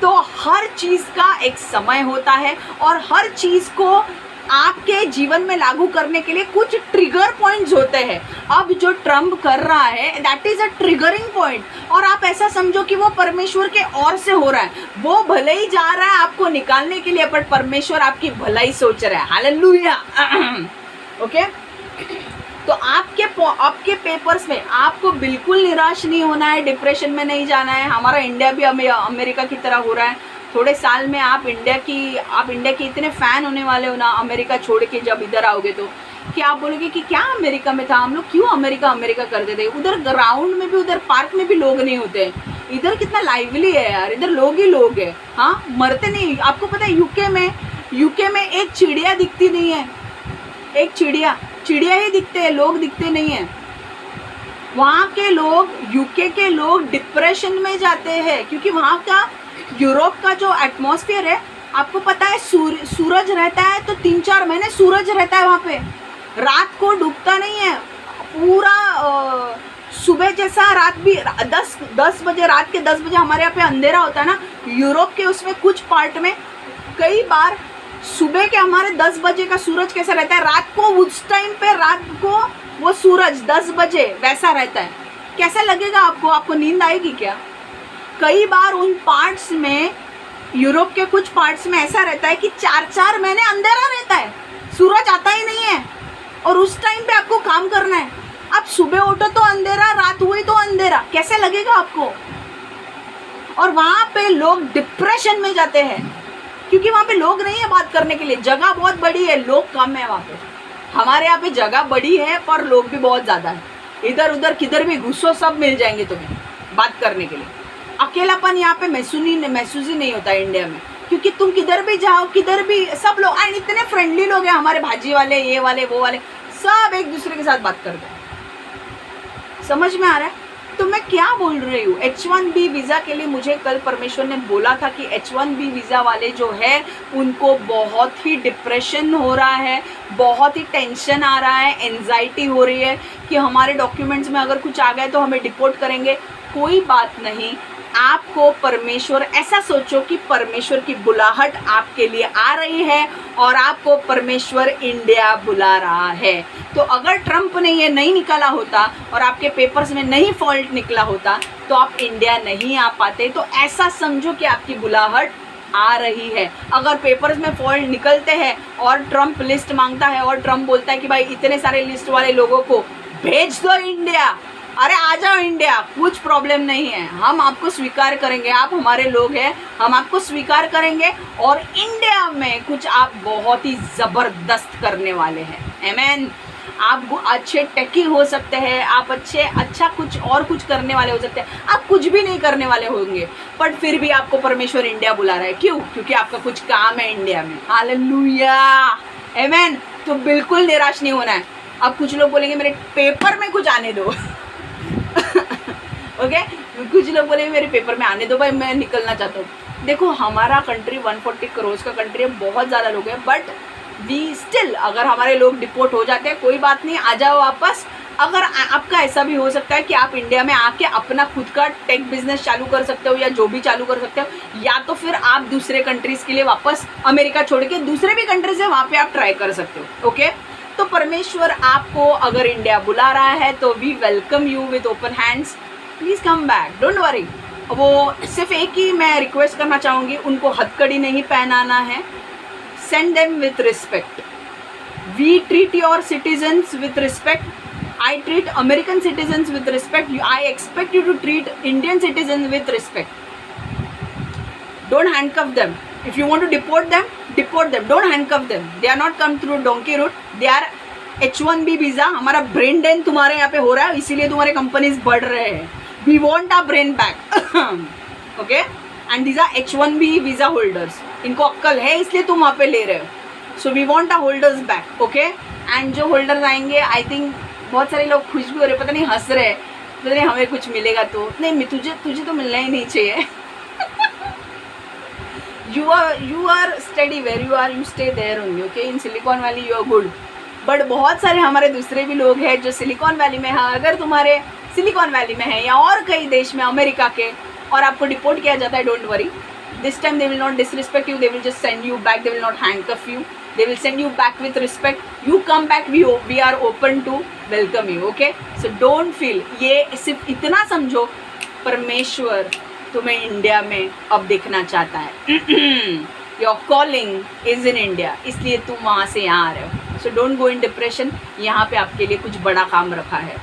Speaker 1: तो हर चीज़ का एक समय होता है, और हर चीज़ को आपके जीवन में लागू करने के लिए कुछ ट्रिगर पॉइंट्स होते हैं। अब जो ट्रम्प कर रहा है that is a triggering point, और आप ऐसा समझो कि वो परमेश्वर के ओर से हो रहा है। वो भले ही जा रहा है आपको निकालने के लिए, पर परमेश्वर आपकी भलाई सोच रहा है। हालेलुया। ओके, तो आपके पेपर्स में आपको बिल्कुल निराश नहीं होना है, डिप्रेशन में नहीं जाना है। हमारा इंडिया भी अमेरिका की तरह हो रहा है। थोड़े साल में आप इंडिया के इतने फ़ैन होने वाले हो ना, अमेरिका छोड़ के जब इधर आओगे तो कि आप बोलोगे कि क्या अमेरिका में था, हम लोग क्यों अमेरिका करते थे। उधर ग्राउंड में भी, उधर पार्क में भी लोग नहीं होते। इधर कितना लाइवली है यार, इधर लोग ही लोग है। हाँ, मरते नहीं। आपको पता है यूके में एक चिड़िया दिखती नहीं है, एक चिड़िया ही दिखते हैं, लोग दिखते नहीं हैं। वहाँ के लोग, यूके के लोग डिप्रेशन में जाते हैं, क्योंकि वहाँ का यूरोप का जो एटमॉस्फेयर है, आपको पता है सूरज रहता है तो 3-4 महीने सूरज रहता है वहाँ पे, रात को डूबता नहीं है पूरा। सुबह जैसा रात भी 10 बजे, रात के 10 बजे हमारे यहाँ पे अंधेरा होता है ना, यूरोप के उसमें कुछ पार्ट में कई बार सुबह के हमारे 10 बजे का सूरज कैसा रहता है, रात को उस टाइम पे रात को वो सूरज 10 बजे वैसा रहता है। कैसा लगेगा आपको? आपको नींद आएगी क्या? कई बार उन पार्ट्स में, यूरोप के कुछ पार्ट्स में ऐसा रहता है कि 4-4 महीने अंधेरा रहता है, सूरज आता ही नहीं है, और उस टाइम पे आपको काम करना है। आप सुबह उठो तो अंधेरा, रात हुई तो अंधेरा, कैसे लगेगा आपको? और वहाँ पे लोग डिप्रेशन में जाते हैं, क्योंकि वहाँ पे लोग नहीं है बात करने के लिए। जगह बहुत बड़ी है, लोग कम है वहाँ पे। हमारे यहाँ पे जगह बड़ी है पर लोग भी बहुत ज़्यादा है। इधर उधर किधर भी घुसो, सब मिल जाएंगे तुम्हें बात करने के लिए। अकेलापन यहाँ पे महसूस ही नहीं होता है इंडिया में, क्योंकि तुम किधर भी जाओ, किधर भी सब लोग एंड इतने फ्रेंडली लोग हैं। हमारे भाजी वाले, ये वाले, वो वाले, सब एक दूसरे के साथ बात करते हैं। समझ में आ रहा है? तो मैं क्या बोल रही हूँ, H1B वीज़ा के लिए मुझे कल परमेश्वर ने बोला था कि H1B वीज़ा वाले जो है उनको बहुत ही डिप्रेशन हो रहा है, बहुत ही टेंशन आ रहा है, एंजाइटी हो रही है कि हमारे डॉक्यूमेंट्स में अगर कुछ आ गए तो हमें डिपोर्ट करेंगे। कोई बात नहीं, आपको परमेश्वर, ऐसा सोचो कि परमेश्वर की बुलाहट आपके लिए आ रही है और आपको परमेश्वर इंडिया बुला रहा है। तो अगर ट्रम्प ने ये नहीं निकाला होता और आपके पेपर्स में नहीं फॉल्ट निकला होता तो आप इंडिया नहीं आ पाते। तो ऐसा समझो कि आपकी बुलाहट आ रही है। अगर पेपर्स में फॉल्ट निकलते हैं और ट्रम्प लिस्ट मांगता है और ट्रम्प बोलता है कि भाई इतने सारे लिस्ट वाले लोगों को भेज दो इंडिया, अरे आ जाओ इंडिया, कुछ प्रॉब्लम नहीं है, हम आपको स्वीकार करेंगे, आप हमारे लोग हैं, हम आपको स्वीकार करेंगे और इंडिया में कुछ आप बहुत ही ज़बरदस्त करने वाले हैं। आमेन। आप अच्छे टेकी हो सकते हैं, आप अच्छा कुछ करने वाले हो सकते हैं, आप कुछ भी नहीं करने वाले होंगे, बट फिर भी आपको परमेश्वर इंडिया बुला रहा है। क्यों? क्योंकि आपका कुछ काम है इंडिया में। हालेलुया, आमेन। तो बिल्कुल निराश नहीं होना है। अब कुछ लोग बोलेंगे मेरे पेपर में कुछ आने दो ओके कुछ लोग बोलेंगे मेरे पेपर में आने दो भाई, मैं निकलना चाहता हूँ। देखो, हमारा कंट्री 140 करोड़ का कंट्री है, बहुत ज़्यादा लोग हैं, बट वी स्टिल, अगर हमारे लोग डिपोर्ट हो जाते हैं कोई बात नहीं, आ जाओ वापस। अगर आपका ऐसा भी हो सकता है कि आप इंडिया में आके अपना खुद का टेक बिजनेस चालू कर सकते हो या जो भी चालू कर सकते हो, या तो फिर आप दूसरे कंट्रीज़ के लिए वापस अमेरिका छोड़ के दूसरे भी कंट्रीज है वहाँ पे आप ट्राई कर सकते हो। ओके, तो परमेश्वर आपको अगर इंडिया बुला रहा है तो we welcome you with open hands. Please come back, don't worry. वो सिर्फ एक ही मैं रिक्वेस्ट करना चाहूँगी, उनको हथकड़ी नहीं पहनाना है। Send them with respect. We treat your citizens with respect. I treat American citizens with respect. I expect you to treat Indian citizens with respect. Don't handcuff them. If you want to deport them, deport them. Don't handcuff them. They are not come through donkey route. They are H1B visa. हमारा brain Dane तुम्हारे यहाँ पे हो रहा है, इसीलिए तुम्हारे companies बढ़ रहे हैं. We want our brain back. Okay? And these are H1B visa holders. इनको अक्ल है इसलिए तुम वहाँ पे ले रहे हो. So we want our holders back. Okay? And जो holders आएंगे, I think बहुत सारे लोग खुश भी हो रहे, पता नहीं हंस रहे, पता नहीं हमें कुछ मिलेगा तो नहीं, तुझे तो मिलना ही नहीं चाहिए. you are steady where you are, you stay there only, okay? In Silicon Valley you are good, but बहुत सारे हमारे दूसरे भी लोग हैं जो सिलिकॉन वैली में हैं। अगर तुम्हारे सिलिकॉन वैली में है या और कई देश में अमेरिका के, और आपको डिपोर्ट किया जाता है, don't worry, this time they will not disrespect you, they will just send you back, they will not handcuff you, they will send you back with respect. You come back, we are open to welcome you, okay? So don't feel, ये सिर्फ इतना समझो, परमेश्वर तुम्हें India में अब देखना चाहता है। Your calling is in India, इसलिए तुम वहाँ से यहाँ आ रहे हो। So don't go in depression, यहाँ पे आपके लिए कुछ बड़ा काम रखा है।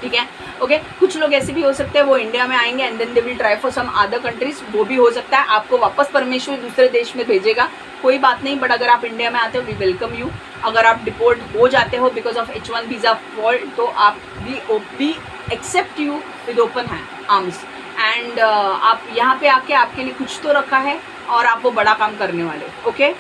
Speaker 1: ठीक है, ओके? कुछ लोग ऐसे भी हो सकते हैं वो इंडिया में आएंगे and then they will try for some other countries, वो भी हो सकता है। आपको वापस परमेश्वर दूसरे देश में भेजेगा, कोई बात नहीं, बट अगर आप इंडिया में आते हो वी वेलकम यू। अगर आप डिपोर्ट हो जाते हो because of H1 visa fault, तो आप we accept you with open arms, and आप यहाँ पे आके आपके लिए कुछ तो रखा है और आप वो बड़ा काम करने वाले, ओके?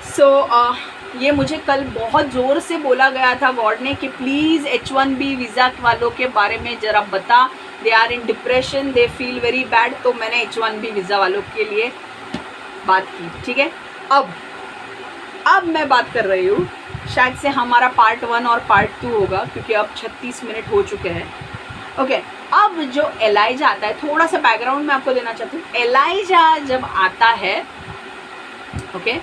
Speaker 1: सो ये मुझे कल बहुत ज़ोर से बोला गया था गॉड ने कि प्लीज़ H1B वीज़ा वालों के बारे में ज़रा बता, they are in depression, they feel very bad. तो मैंने H1B वीज़ा वालों के लिए बात की, ठीक है? अब मैं बात कर रही हूँ, शायद से हमारा पार्ट 1 और पार्ट 2 होगा क्योंकि अब 36 मिनट हो चुके हैं, ओके? अब जो एलाइजा आता है, थोड़ा सा बैकग्राउंड मैं आपको देना चाहती हूँ। एलाइजा जब आता है, ओके?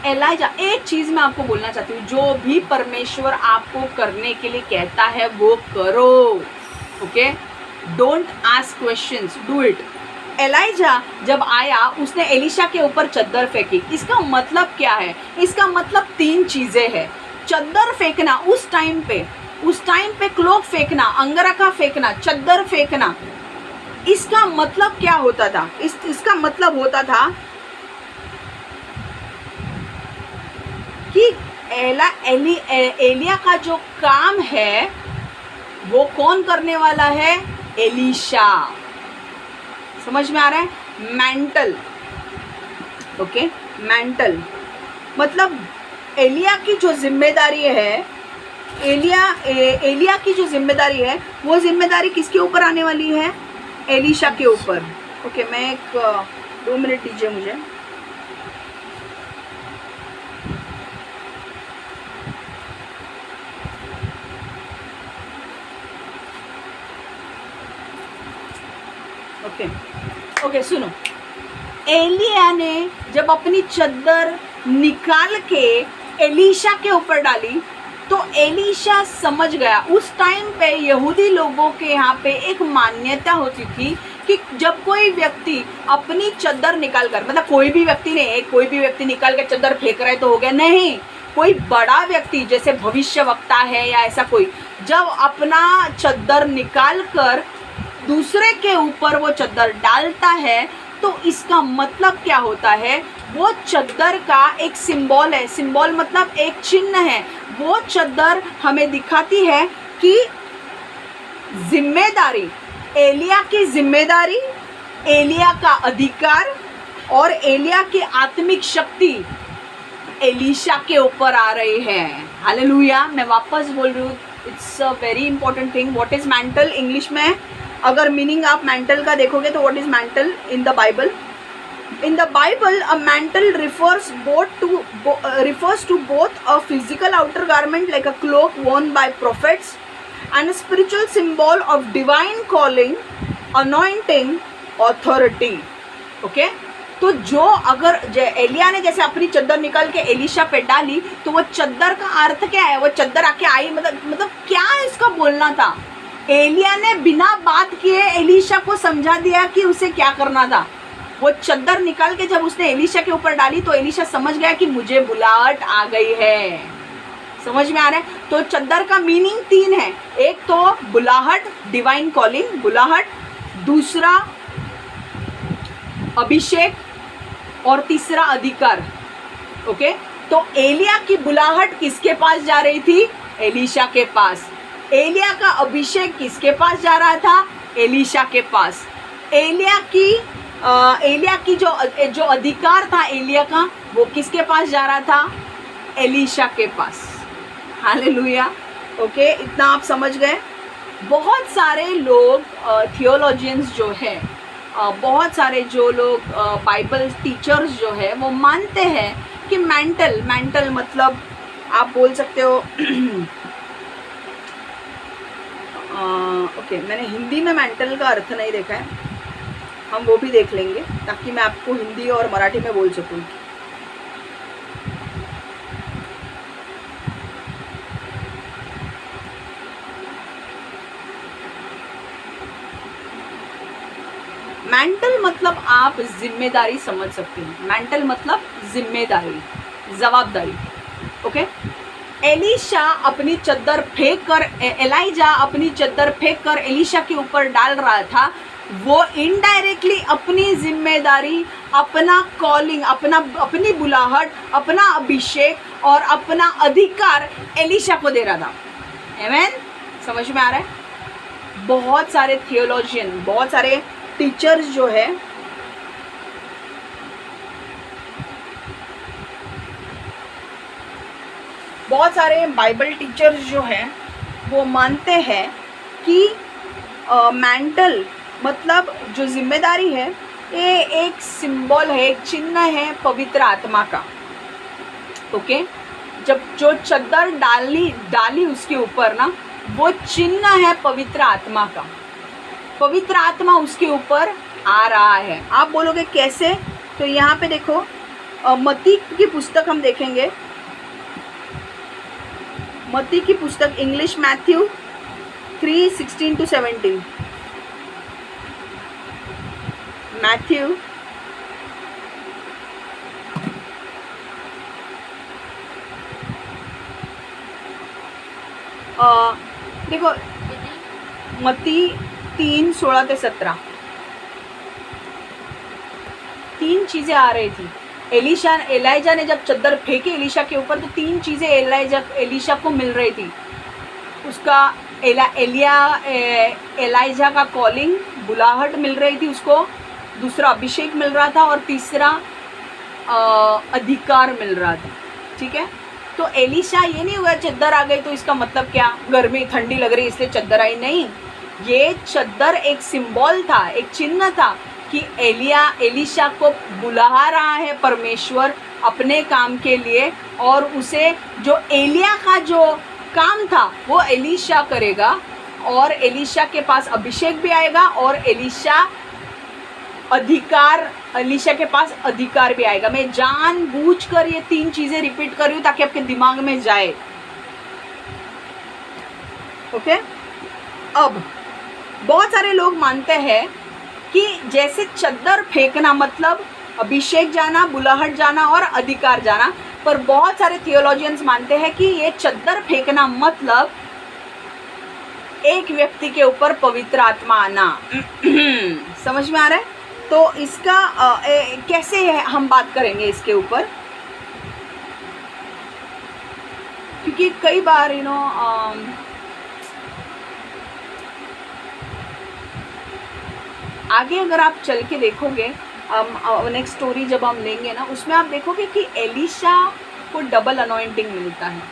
Speaker 1: एलाइजा, एक चीज़ मैं आपको बोलना चाहती हूँ, जो भी परमेश्वर आपको करने के लिए कहता है वो करो, okay? Don't ask questions, do it. Eliza जब आया, उसने एलिशा के ऊपर चद्दर फेंकी। इसका मतलब क्या है? इसका मतलब 3 चीज़ें हैं। चद्दर फेंकना उस टाइम पे क्लोक फेंकना, अंगरखा फेंकना, चद्दर फेंकना, इसका मतलब क्या होता था? इसका मतलब होता था कि एलिया का जो काम है वो कौन करने वाला है? एलिशा। समझ में आ रहा है? Mental, okay? मैंटल मतलब एलिया की जो जिम्मेदारी है, एलिया की जो जिम्मेदारी है, वो जिम्मेदारी किसके ऊपर आने वाली है? एलिशा के ऊपर, ओके? मैं एक 2 मिनट दीजिए मुझे। ओके, सुनो। एलिया ने जब अपनी चद्दर निकाल के एलिशा के ऊपर डाली तो एलिशा समझ गया। उस टाइम पे यहूदी लोगों के यहाँ पे एक मान्यता होती थी कि जब कोई व्यक्ति अपनी चद्दर निकाल कर, मतलब कोई भी व्यक्ति नहीं, कोई भी व्यक्ति निकाल कर चद्दर फेंक रहा है तो हो गया, नहीं, कोई बड़ा व्यक्ति जैसे भविष्य वक्ता है या ऐसा कोई, जब अपना चद्दर निकाल कर दूसरे के ऊपर वो चद्दर डालता है तो इसका मतलब क्या होता है? वो चद्दर का एक सिंबल है। सिंबल मतलब एक चिन्ह है। वो चद्दर हमें दिखाती है कि जिम्मेदारी, एलिया की जिम्मेदारी, एलिया का अधिकार और एलिया की आत्मिक शक्ति एलिशा के ऊपर आ रही है। हालेलुया। मैं वापस बोल रही हूँ, it's a very important thing. What is mantle English में? अगर मीनिंग आप मैंटल का देखोगे तो what is mantle in the Bible? In the Bible, a mantle refers to both a physical outer garment like a cloak worn by prophets and a spiritual symbol of divine calling, anointing, authority. Okay? तो जो अगर एलिया ने जैसे अपनी चद्दर निकाल के Elisha पे डाली तो वो चद्दर का अर्थ क्या है? वो चद्दर आके आई, मतलब क्या इसका बोलना था? एलिया ने बिना बात किए एलिशा को समझा दिया कि उसे क्या करना था। वो चद्दर निकाल के जब उसने एलिशा के ऊपर डाली तो एलिशा समझ गया कि मुझे बुलाहट आ गई है। समझ में आ रहा है? तो चद्दर का मीनिंग 3 है। एक तो बुलाहट, डिवाइन कॉलिंग, बुलाहट, दूसरा अभिषेक और तीसरा अधिकार। ओके? तो एलिया की बुलाहट किसके पास जा रही थी? एलिशा के पास। एलिया का अभिषेक किसके पास जा रहा था? एलिशा के पास। एलिया की जो अधिकार था एलिया का, वो किसके पास जा रहा था? एलिशा के पास। हालेलुया। ओके, इतना आप समझ गए? बहुत सारे लोग थियोलॉजियंस जो है बहुत सारे जो लोग बाइबल टीचर्स जो है वो मानते हैं कि मेंटल मतलब आप बोल सकते हो ओके, मैंने हिंदी में मेंटल का अर्थ नहीं देखा है, हम वो भी देख लेंगे ताकि मैं आपको हिंदी और मराठी में बोल सकूँ। मेंटल मतलब आप जिम्मेदारी समझ सकते हैं, मेंटल मतलब जिम्मेदारी, जवाबदारी। ओके, एलिशा अपनी चद्दर फेंक कर एलाइजा अपनी चद्दर फेंक कर एलिशा के ऊपर डाल रहा था। वो इनडायरेक्टली अपनी जिम्मेदारी, अपना कॉलिंग, अपनी बुलाहट, अपना अभिषेक और अपना अधिकार एलिशा को दे रहा था। आमीन, समझ में आ रहा है? बहुत सारे थियोलॉजियन, बहुत सारे टीचर्स जो है बहुत सारे बाइबल टीचर्स जो हैं वो मानते हैं कि मेंटल मतलब जो जिम्मेदारी है ये एक सिंबल है, एक चिन्ह है पवित्र आत्मा का। ओके, जब जो चद्दर डाली उसके ऊपर ना, वो चिन्ह है पवित्र आत्मा का। पवित्र आत्मा उसके ऊपर आ रहा है। आप बोलोगे कैसे? तो यहाँ पे देखो, मत्ती की पुस्तक हम देखेंगे, मत्ती की पुस्तक इंग्लिश मैथ्यू 3:16-17। मैथ्यू देखो, मत्ती 3:16-17 तीन चीज़ें आ रही थी। एलिजा ने जब चद्दर फेंकी एलिशा के ऊपर, तो तीन चीज़ें एलिशा को मिल रही थी। उसका एलाइजा का कॉलिंग, बुलाहट मिल रही थी उसको, दूसरा अभिषेक मिल रहा था और तीसरा अधिकार मिल रहा था। ठीक है, तो एलिशा ये नहीं हुआ चद्दर आ गई तो इसका मतलब क्या, गर्मी ठंडी लग रही इसलिए चद्दर आई, नहीं। ये चद्दर एक सिंबल था, एक चिन्ह था कि एलिशा को बुला रहा है परमेश्वर अपने काम के लिए, और उसे जो एलिया का जो काम था वो एलिशा करेगा, और एलिशा के पास अभिषेक भी आएगा और एलिशा के पास अधिकार भी आएगा। मैं जानबूझकर ये तीन चीज़ें रिपीट कर रही हूँ ताकि आपके दिमाग में जाए। ओके, अब बहुत सारे लोग मानते हैं कि जैसे चद्दर फेंकना मतलब अभिषेक जाना, बुलाहट जाना और अधिकार जाना, पर बहुत सारे थियोलॉजियंस मानते हैं कि ये चद्दर फेंकना मतलब एक व्यक्ति के ऊपर पवित्र आत्मा आना। समझ में आ रहा है? तो इसका कैसे है हम बात करेंगे इसके ऊपर, क्योंकि कई बार आगे अगर आप चल के देखोगे, नेक्स्ट स्टोरी जब हम लेंगे ना, उसमें आप देखोगे कि एलिशा को डबल अनॉइंटिंग मिलता है,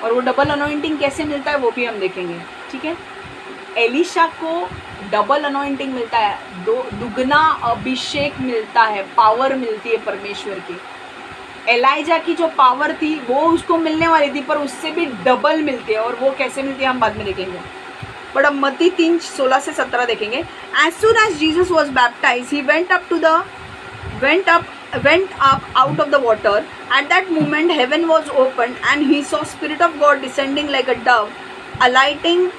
Speaker 1: और वो डबल अनॉइंटिंग कैसे मिलता है वो भी हम देखेंगे। ठीक है, एलिशा को डबल अनॉइंटिंग मिलता है, दुगना अभिषेक मिलता है, पावर मिलती है परमेश्वर की। एलाइजा की जो पावर थी वो उसको मिलने वाली थी, पर उससे भी डबल मिलती है, और वो कैसे मिलती है हम बाद में देखेंगे। बट अब मत्ती 3:16-17 देखेंगे। As soon as Jesus was baptize he went up out of the water. At that moment heaven was opened and he saw Spirit of God descending like a dove, alighting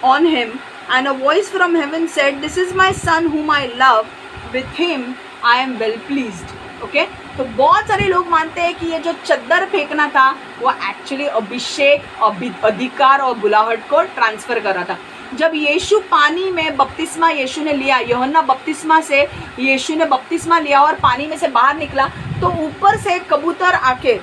Speaker 1: on him, and a voice from heaven said, "This is my son whom I love, with him I am well pleased." Okay, तो बहुत सारे लोग मानते हैं कि ये जो चद्दर फेंकना था वो एक्चुअली अभिषेक, अधिकार और बुलाहट को ट्रांसफर कर रहा था। जब यीशु पानी में बपतिस्मा यीशु ने लिया, यूहन्ना बपतिस्मा से यीशु ने बपतिस्मा लिया और पानी में से बाहर निकला, तो ऊपर से एक कबूतर आके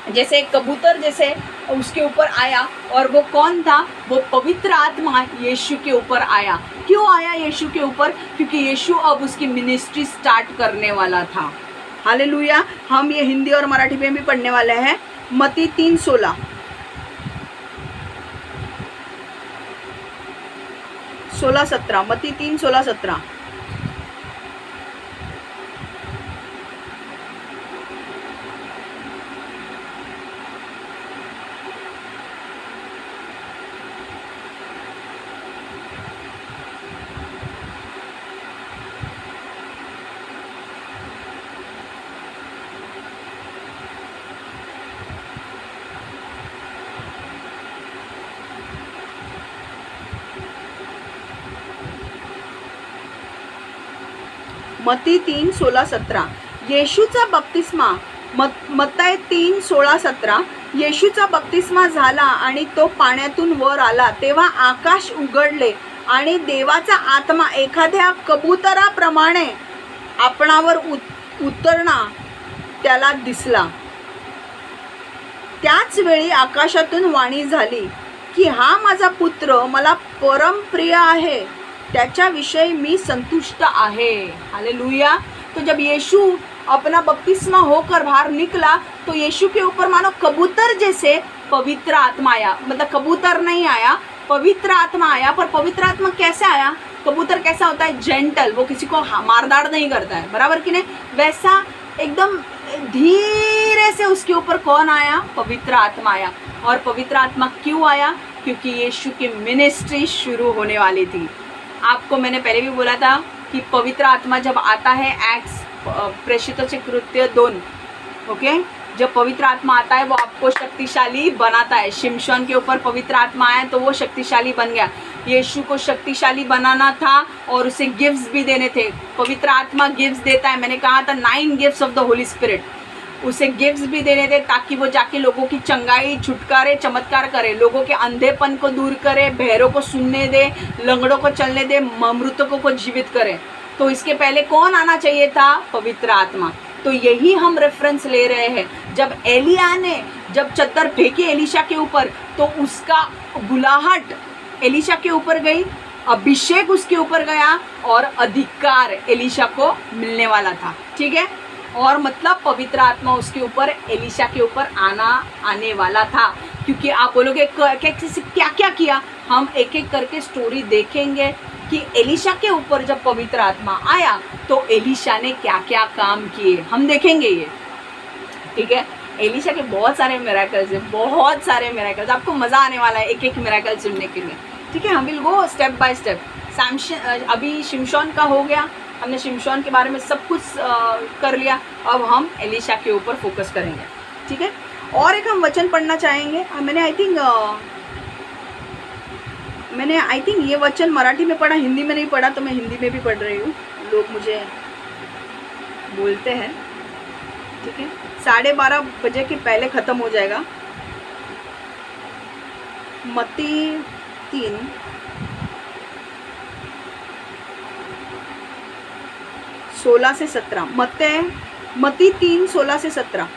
Speaker 1: जैसे एक कबूतर जैसे उसके ऊपर आया, और वो कौन था? वो पवित्र आत्मा यीशु के ऊपर आया। क्यों आया यीशु के ऊपर? क्योंकि यीशु अब उसकी मिनिस्ट्री स्टार्ट करने वाला था। हालेलुया। हम ये हिंदी और मराठी में भी पढ़ने वाले हैं। मत्ती 3:16-17 मत्ती 3:16-17 मत्ती 3:16-17. येशूचा बप्तिस्मा, मत्ताय 3:16-17. येशूचा बप्तिस्मा झाला आणि तो पाण्यातून वर आला, तेव्हा आकाश उघडले आणि देवाचा आत्मा एखाद्या कबुतराप्रमाणे आपणावर उतरणा त्याला दिसला. त्याच वेळी आकाशातून वाणी झाली की हा माझा पुत्र मला परमप्रिय आहे, त्याच्याविषयी मी संतुष्ट आहे. हालेलुया. तो जब यीशु अपना बपतिस्मा होकर बाहर निकला तो यीशु के ऊपर मानो कबूतर जैसे पवित्र आत्मा आया. मतलब कबूतर नहीं आया, पवित्र आत्मा आया. पर पवित्र आत्मा कैसे आया? कबूतर कैसा होता है? जेंटल, वो किसी को मारदाड़ नहीं करता है, बराबर कि नहीं? वैसा एकदम धीरे से उसके ऊपर कौन आया? पवित्र आत्मा आया. और पवित्र आत्मा क्यों आया? क्योंकि यीशु की मिनिस्ट्री शुरू होने वाली थी. आपको मैंने पहले भी बोला था कि पवित्र आत्मा जब आता है, एक्ट्स प्रेषितों कृत्य 2, ओके, जब पवित्र आत्मा आता है वो आपको शक्तिशाली बनाता है. शिमशोन के ऊपर पवित्र आत्मा आया तो वो शक्तिशाली बन गया. यीशु को शक्तिशाली बनाना था और उसे गिफ्ट्स भी देने थे. पवित्र आत्मा गिफ्ट्स देता है. मैंने कहा था 9 gifts of the Holi spirit. उसे गिफ्ट्स भी देने थे ताकि वो जाके लोगों की चंगाई, छुटकारे, चमत्कार करे, लोगों के अंधेपन को दूर करे, बहरों को सुनने दे, लंगड़ों को चलने दे, मृतकों को जीवित करे. तो इसके पहले कौन आना चाहिए था? पवित्र आत्मा. तो यही हम रेफरेंस ले रहे हैं. जब एलिया ने जब चद्दर फेंकी एलीशा के ऊपर तो उसका बुलाहट एलीशा के ऊपर गई, अभिषेक उसके ऊपर गया और अधिकार एलीशा को मिलने वाला था. ठीक है. और मतलब पवित्र आत्मा उसके ऊपर, एलीशा के ऊपर आने वाला था. क्योंकि आप बोलोगे क्या क्या किया, हम एक एक करके स्टोरी देखेंगे कि एलीशा के ऊपर जब पवित्र आत्मा आया तो एलीशा ने क्या क्या काम किए, हम देखेंगे ये. ठीक है. एलीशा के बहुत सारे मिरेकल्स हैं, बहुत सारे मिरेकल्स. आपको मज़ा आने वाला है एक एक मिरेकल सुनने के लिए. ठीक है. हम will go step by step. अभी शिमशोन का हो गया, हमने शिमशोन के बारे में सब कुछ कर लिया. अब हम एलीशा के ऊपर फोकस करेंगे. ठीक है. और एक हम वचन पढ़ना चाहेंगे. मैंने आई थिंक ये वचन मराठी में पढ़ा, हिंदी में नहीं पढ़ा, तो मैं हिंदी में भी पढ़ रही हूँ. लोग मुझे बोलते हैं. ठीक है. 12:30 बजे के पहले ख़त्म हो जाएगा. मत्ती 3 16-17. मत्ती 3:16-17.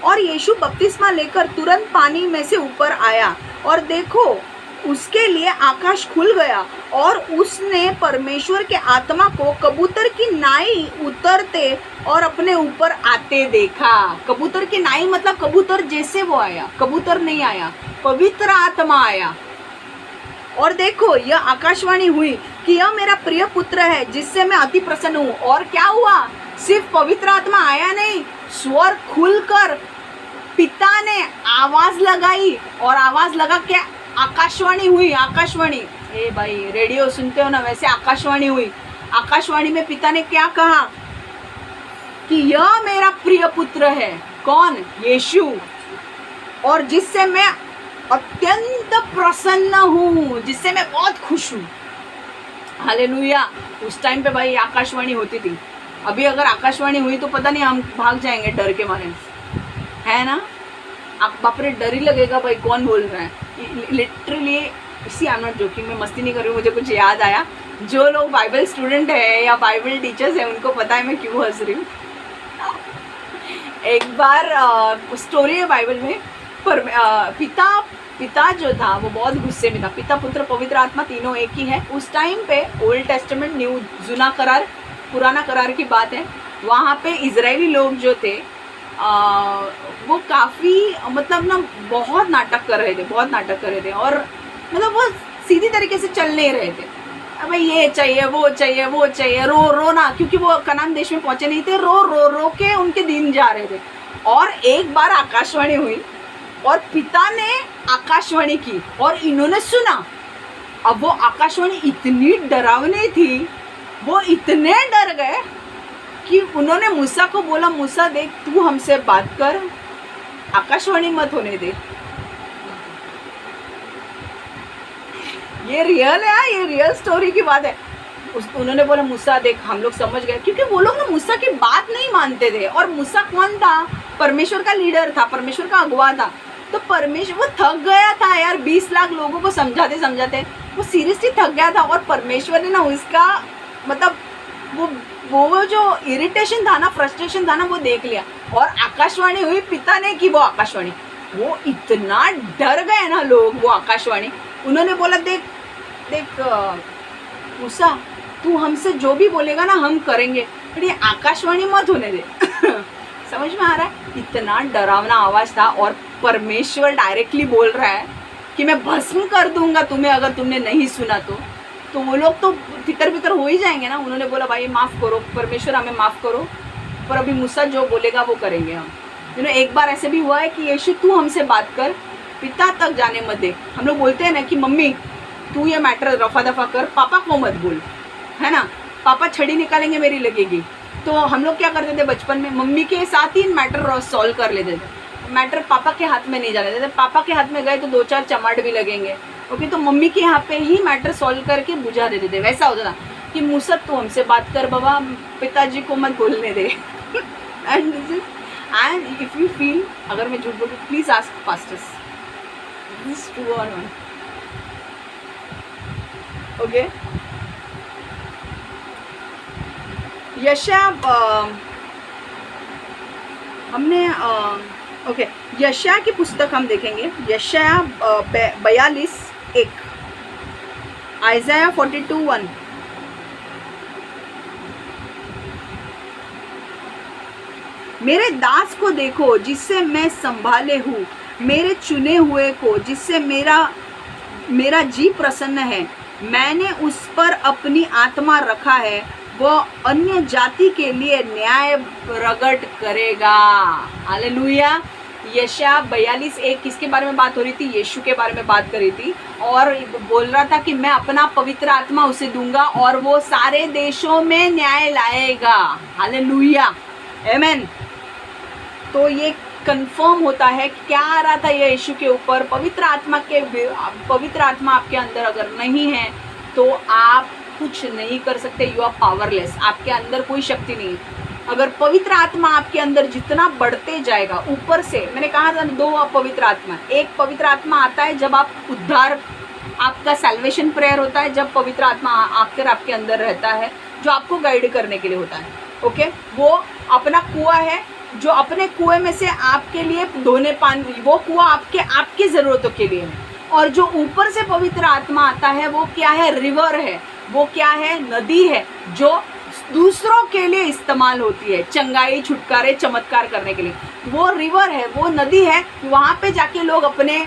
Speaker 1: और यीशु बपतिस्मा लेकर तुरंत पानी में से ऊपर आया और देखो उसके लिए आकाश खुल गया और उसने परमेश्वर के आत्मा को कबूतर की नाई उतरते और अपने ऊपर आते देखा. कबूतर की नाई मतलब कबूतर जैसे वो आया, कबूतर नहीं आया, पवित्र आत्मा आया. और देखो यह आकाशवाणी हुई कि यह मेरा प्रिय पुत्र है जिससे मैं अति प्रसन्न हूँ. और क्या हुआ? सिर्फ पवित्र आत्मा आया नहीं, स्वर खुलकर पिता ने आवाज लगाई और आवाज लगा के आकाशवाणी हुई. आकाशवाणी, ए भाई रेडियो सुनते हो ना, वैसे आकाशवाणी हुई. आकाशवाणी में पिता ने क्या कहा कि यह मेरा प्रिय पुत्र है. कौन? यीशु. और जिससे मैं अत्यंत प्रसन्न हूँ, जिससे मैं बहुत खुश हूँ. हालेलुया. उस टाइम पे भाई आकाशवाणी होती थी. अभी अगर आकाशवाणी हुई तो पता नहीं हम भाग जाएंगे डर के मारे, है ना. आप बाप रे, डर ही लगेगा भाई कौन बोल रहा है. लिटरली इसी, आई एम नॉट जोकिंग, मैं मस्ती नहीं कर रही हूँ. मुझे कुछ याद आया. जो लोग बाइबल स्टूडेंट है या बाइबल टीचर्स है उनको पता है मैं क्यों हंस रही हूँ. एक बार स्टोरी है बाइबल में, पर पिता जो था वो बहुत गुस्से में था. पिता, पुत्र, पवित्र आत्मा तीनों एक ही है. उस टाइम पे ओल्ड टेस्टामेंट, न्यू, जुना करार, पुराना करार की बात है. वहाँ पे इजरायली लोग जो थे वो काफ़ी मतलब ना बहुत नाटक कर रहे थे. और मतलब वो सीधी तरीके से चल नहीं रहे थे. भाई ये चाहिए, वो चाहिए, रो ना, क्योंकि वो कनान देश में पहुँचे नहीं थे. रो के उनके दिन जा रहे थे. और एक बार आकाशवाणी हुई और पिता ने आकाशवाणी की और इन्होंने सुना. अब वो आकाशवाणी इतनी डरावनी थी, वो इतने डर गए कि उन्होंने मूसा को बोला, मूसा देख तू हमसे बात कर, आकाशवाणी मत होने दे. ये रियल है, ये रियल स्टोरी की बात है. उन्होंने बोला मूसा देख हम लोग समझ गए, क्योंकि वो लोग ना मूसा की बात नहीं मानते थे। और मूसा कौन था? परमेश्वर का लीडर था, परमेश्वर का अगुवा था। तो परमेश्वर वो थक गया था यार, 20 लाख लोगों को समझाते समझाते वो सीरियसली थक गया था। और परमेश्वर ने ना उसका मतलब वो जो इरिटेशन था ना, फ्रस्ट्रेशन था ना, वो देख लिया। और आकाशवाणी हुई, पिता ने की वो आकाशवाणी। वो इतना डर गए ना लोग, वो आकाशवाणी। उन्होंने बोला देख देख मूसा, तू हमसे जो भी बोलेगा ना हम करेंगे, पर ये आकाशवाणी मत होने दे। समझ में आ रहा है? इतना डरावना आवाज था। और परमेश्वर डायरेक्टली बोल रहा है कि मैं भस्म कर दूंगा तुम्हें अगर तुमने नहीं सुना तो वो लोग तो तितर बितर हो ही जाएंगे ना। उन्होंने बोला भाई माफ़ करो परमेश्वर, हमें माफ़ करो, पर अभी मूसा जो बोलेगा वो करेंगे हम। एक बार ऐसे भी हुआ है कि यीशु तू हमसे बात कर, पिता तक जाने मत दे। हम लोग बोलते हैं ना कि मम्मी तू ये मैटर रफा दफा कर, पापा को मत बोल, है ना, पापा छड़ी निकालेंगे मेरी लगेगी। तो हम लोग क्या करते थे बचपन में, मम्मी के साथ ही मैटर सॉल्व कर लेते थे। मैटर पापा के हाथ में नहीं जाने देते, पापा के हाथ में गए तो 2-4 चमाट भी लगेंगे। ओके, तो मम्मी के यहाँ पे ही मैटर सॉल्व करके बुझा देते थे। वैसा होता था कि मूसा तू हमसे बात कर बाबा, पिताजी को मत बोलने दे। And this is and if you feel, अगर मैं झूठ बोलूँ please ask pastors, this is true और नॉट। ओके, यशायाह हमने ओके यशायाह की पुस्तक हम देखेंगे। यशायाह 42:1, आइज़ाया 42:1। मेरे दास को देखो जिससे मैं संभाले हूँ, मेरे चुने हुए को जिससे मेरा जी प्रसन्न है। मैंने उस पर अपनी आत्मा रखा है, वो अन्य जाति के लिए न्याय प्रकट करेगा। हालेलुया। यशायाह 42:1 किसके बारे में बात हो रही थी? यीशु के बारे में बात कर रही थी। और बोल रहा था कि मैं अपना पवित्र आत्मा उसे दूंगा और वो सारे देशों में न्याय लाएगा। हालेलुया, आमीन। तो ये कंफर्म होता है क्या आ रहा था ये यीशु के ऊपर? पवित्र आत्मा आपके अंदर अगर नहीं है तो आप कुछ नहीं कर सकते। यू आर पावरलेस, आपके अंदर कोई शक्ति नहीं। अगर पवित्र आत्मा आपके अंदर जितना बढ़ते जाएगा ऊपर से, मैंने कहा था 2 पवित्र आत्मा। एक पवित्र आत्मा आता है जब आप उद्धार, आपका सैल्वेशन प्रेयर होता है, जब पवित्र आत्मा आकर आपके अंदर रहता है जो आपको गाइड करने के लिए होता है। ओके, वो अपना कुआं है जो अपने कुएं में से आपके लिए धोने पानी, वो कुआं आपकी ज़रूरतों के लिए है। और जो ऊपर से पवित्र आत्मा आता है वो क्या है? रिवर है। वो क्या है? नदी है जो दूसरों के लिए इस्तेमाल होती है, चंगाई, छुटकारे, चमत्कार करने के लिए। वो रिवर है, वो नदी है, वहाँ पे जाके लोग अपने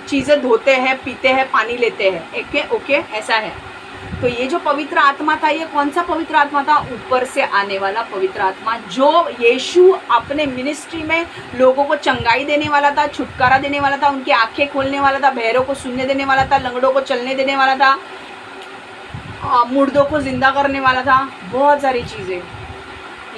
Speaker 1: चीज़ें धोते हैं, पीते हैं, पानी लेते हैं। ओके, ऐसा है। तो ये जो पवित्र आत्मा था, ये कौन सा पवित्र आत्मा था? ऊपर से आने वाला पवित्र आत्मा, जो यीशु अपने मिनिस्ट्री में लोगों को चंगाई देने वाला था, छुटकारा देने वाला था, उनकी आंखें खोलने वाला था, बहरों को सुनने देने वाला था, लंगड़ों को चलने देने वाला था, मुर्दों को जिंदा करने वाला था, बहुत सारी चीज़ें।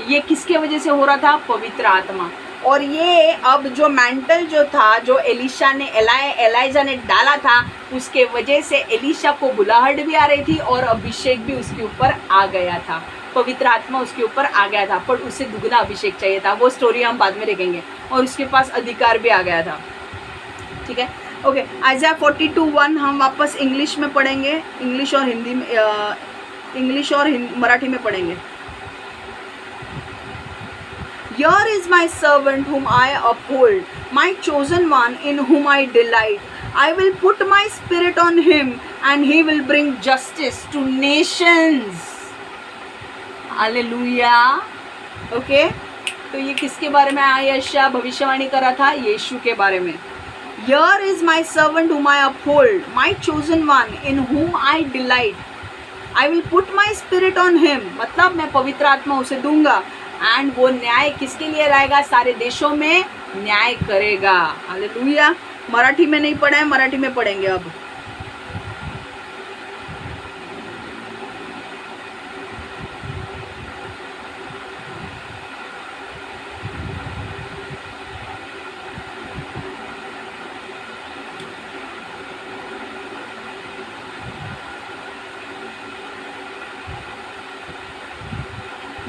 Speaker 1: ये किसके वजह से हो रहा था? पवित्र आत्मा। और ये अब जो मैंटल जो था, जो एलाइजा ने डाला था, उसके वजह से एलिशा को बुलाहट भी आ रही थी और अभिषेक भी उसके ऊपर आ गया था। पवित्र आत्मा उसके ऊपर आ गया था, पर उसे दुगना अभिषेक चाहिए था। वो स्टोरी हम बाद में देखेंगे। और उसके पास अधिकार भी आ गया था। ठीक है, ओके। आइज़ाया 42:1 हम वापस इंग्लिश में पढ़ेंगे, इंग्लिश और हिंदी में, इंग्लिश और मराठी में पढ़ेंगे। Here is my servant whom I uphold, my chosen one in whom I delight. I will put my spirit on him and he will bring justice to nations. Hallelujah. Okay? तो ये किसके बारे में यशायाह भविष्यवाणी कर रहा था? यीशु के बारे में। Here is my servant whom I uphold, my chosen one in whom I delight. I will put my spirit on him. मतलब मैं पवित्र आत्मा उसे दूंगा एंड वो न्याय किसके लिए लाएगा? सारे देशों में न्याय करेगा। हालेलुया। मराठी में नहीं पढ़ा है, मराठी में पढ़ेंगे अब।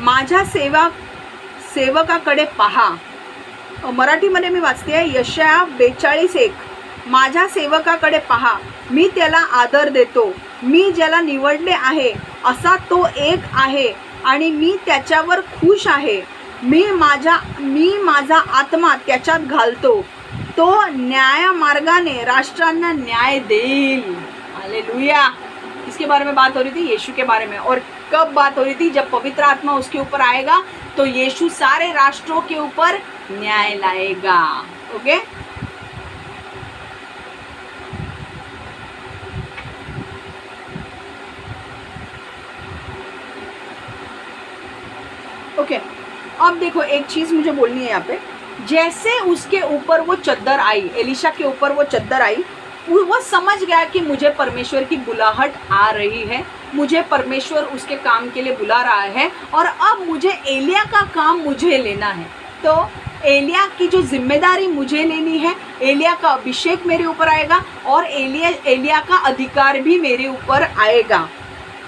Speaker 1: माझ्या सेवकाकडे पहा. मराठीमध्ये मी वाचते आहे, यशाया 42:1. माझ्या सेवकाकडे पहा, मी त्याला आदर देतो, मी ज्याला निवडले आहे असा तो एक आहे आणि मी त्याच्यावर खुश आहे. मी माझा आत्मा त्याच्यात घालतो, तो न्यायमार्गाने राष्ट्रांना न्याय देईल. हालेलुया. इसके बारे में बात हो रही थी, यीशु के बारे में. और कब बात हो रही थी? जब पवित्र आत्मा उसके ऊपर आएगा तो यीशु सारे राष्ट्रों के ऊपर न्याय लाएगा. ओके. ओके. अब देखो एक चीज मुझे बोलनी है यहाँ पे. जैसे उसके ऊपर वो चद्दर आई, एलिशा के ऊपर वो चद्दर आई, वो समझ गया कि मुझे परमेश्वर की बुलाहट आ रही है, मुझे परमेश्वर उसके काम के लिए बुला रहा है और अब मुझे एलिया का काम मुझे लेना है. तो एलिया की जो जिम्मेदारी मुझे लेनी है, एलिया का अभिषेक मेरे ऊपर आएगा और एलिया का अधिकार भी मेरे ऊपर आएगा.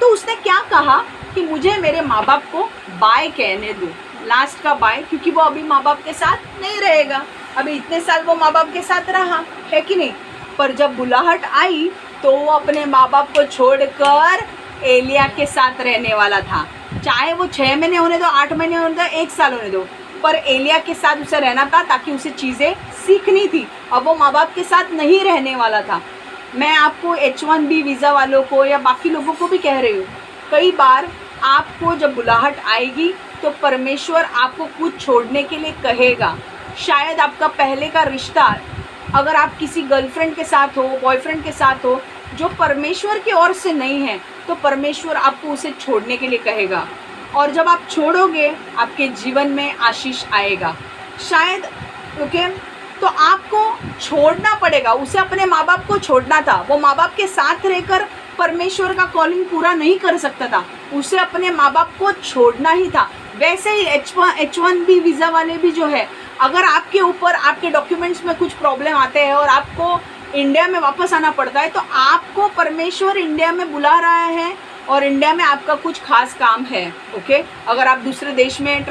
Speaker 1: तो उसने क्या कहा कि मुझे मेरे माँ बाप को बाय कहने दो, लास्ट का बाय, क्योंकि वो अभी माँ बाप के साथ नहीं रहेगा. अभी इतने साल वो माँ बाप के साथ रहा है कि नहीं, पर जब बुलाहट आई तो वो अपने माँ बाप को छोड़कर एलिया के साथ रहने वाला था. चाहे वो 6 महीने होने दो, 8 महीने होने दो, 1 साल होने दो, पर एलिया के साथ उसे रहना था ताकि उसे चीज़ें सीखनी थी. अब वो माँ बाप के साथ नहीं रहने वाला था. मैं आपको H1B वीज़ा वालों को या बाकी लोगों को भी कह रही हूँ, कई बार आपको जब बुलाहट आएगी तो परमेश्वर आपको कुछ छोड़ने के लिए कहेगा. शायद आपका पहले का रिश्ता, अगर आप किसी गर्लफ्रेंड के साथ हो, बॉयफ्रेंड के साथ हो, जो परमेश्वर की ओर से नहीं है, तो परमेश्वर आपको उसे छोड़ने के लिए कहेगा. और जब आप छोड़ोगे आपके जीवन में आशीष आएगा. शायद ओके. तो आपको छोड़ना पड़ेगा. उसे अपने माँ बाप को छोड़ना था. वो माँ बाप के साथ रहकर परमेश्वर का कॉलिंग पूरा नहीं कर सकता था, उसे अपने माँ बाप को छोड़ना ही था. वैसे ही H1B वीज़ा वाले भी जो है, अगर आपके ऊपर आपके डॉक्यूमेंट्स में कुछ प्रॉब्लम आते हैं और आपको इंडिया में वापस आना पड़ता है, तो आपको परमेश्वर इंडिया में बुला रहा है और इंडिया में आपका कुछ खास काम है. ओके. अगर आप दूसरे देश में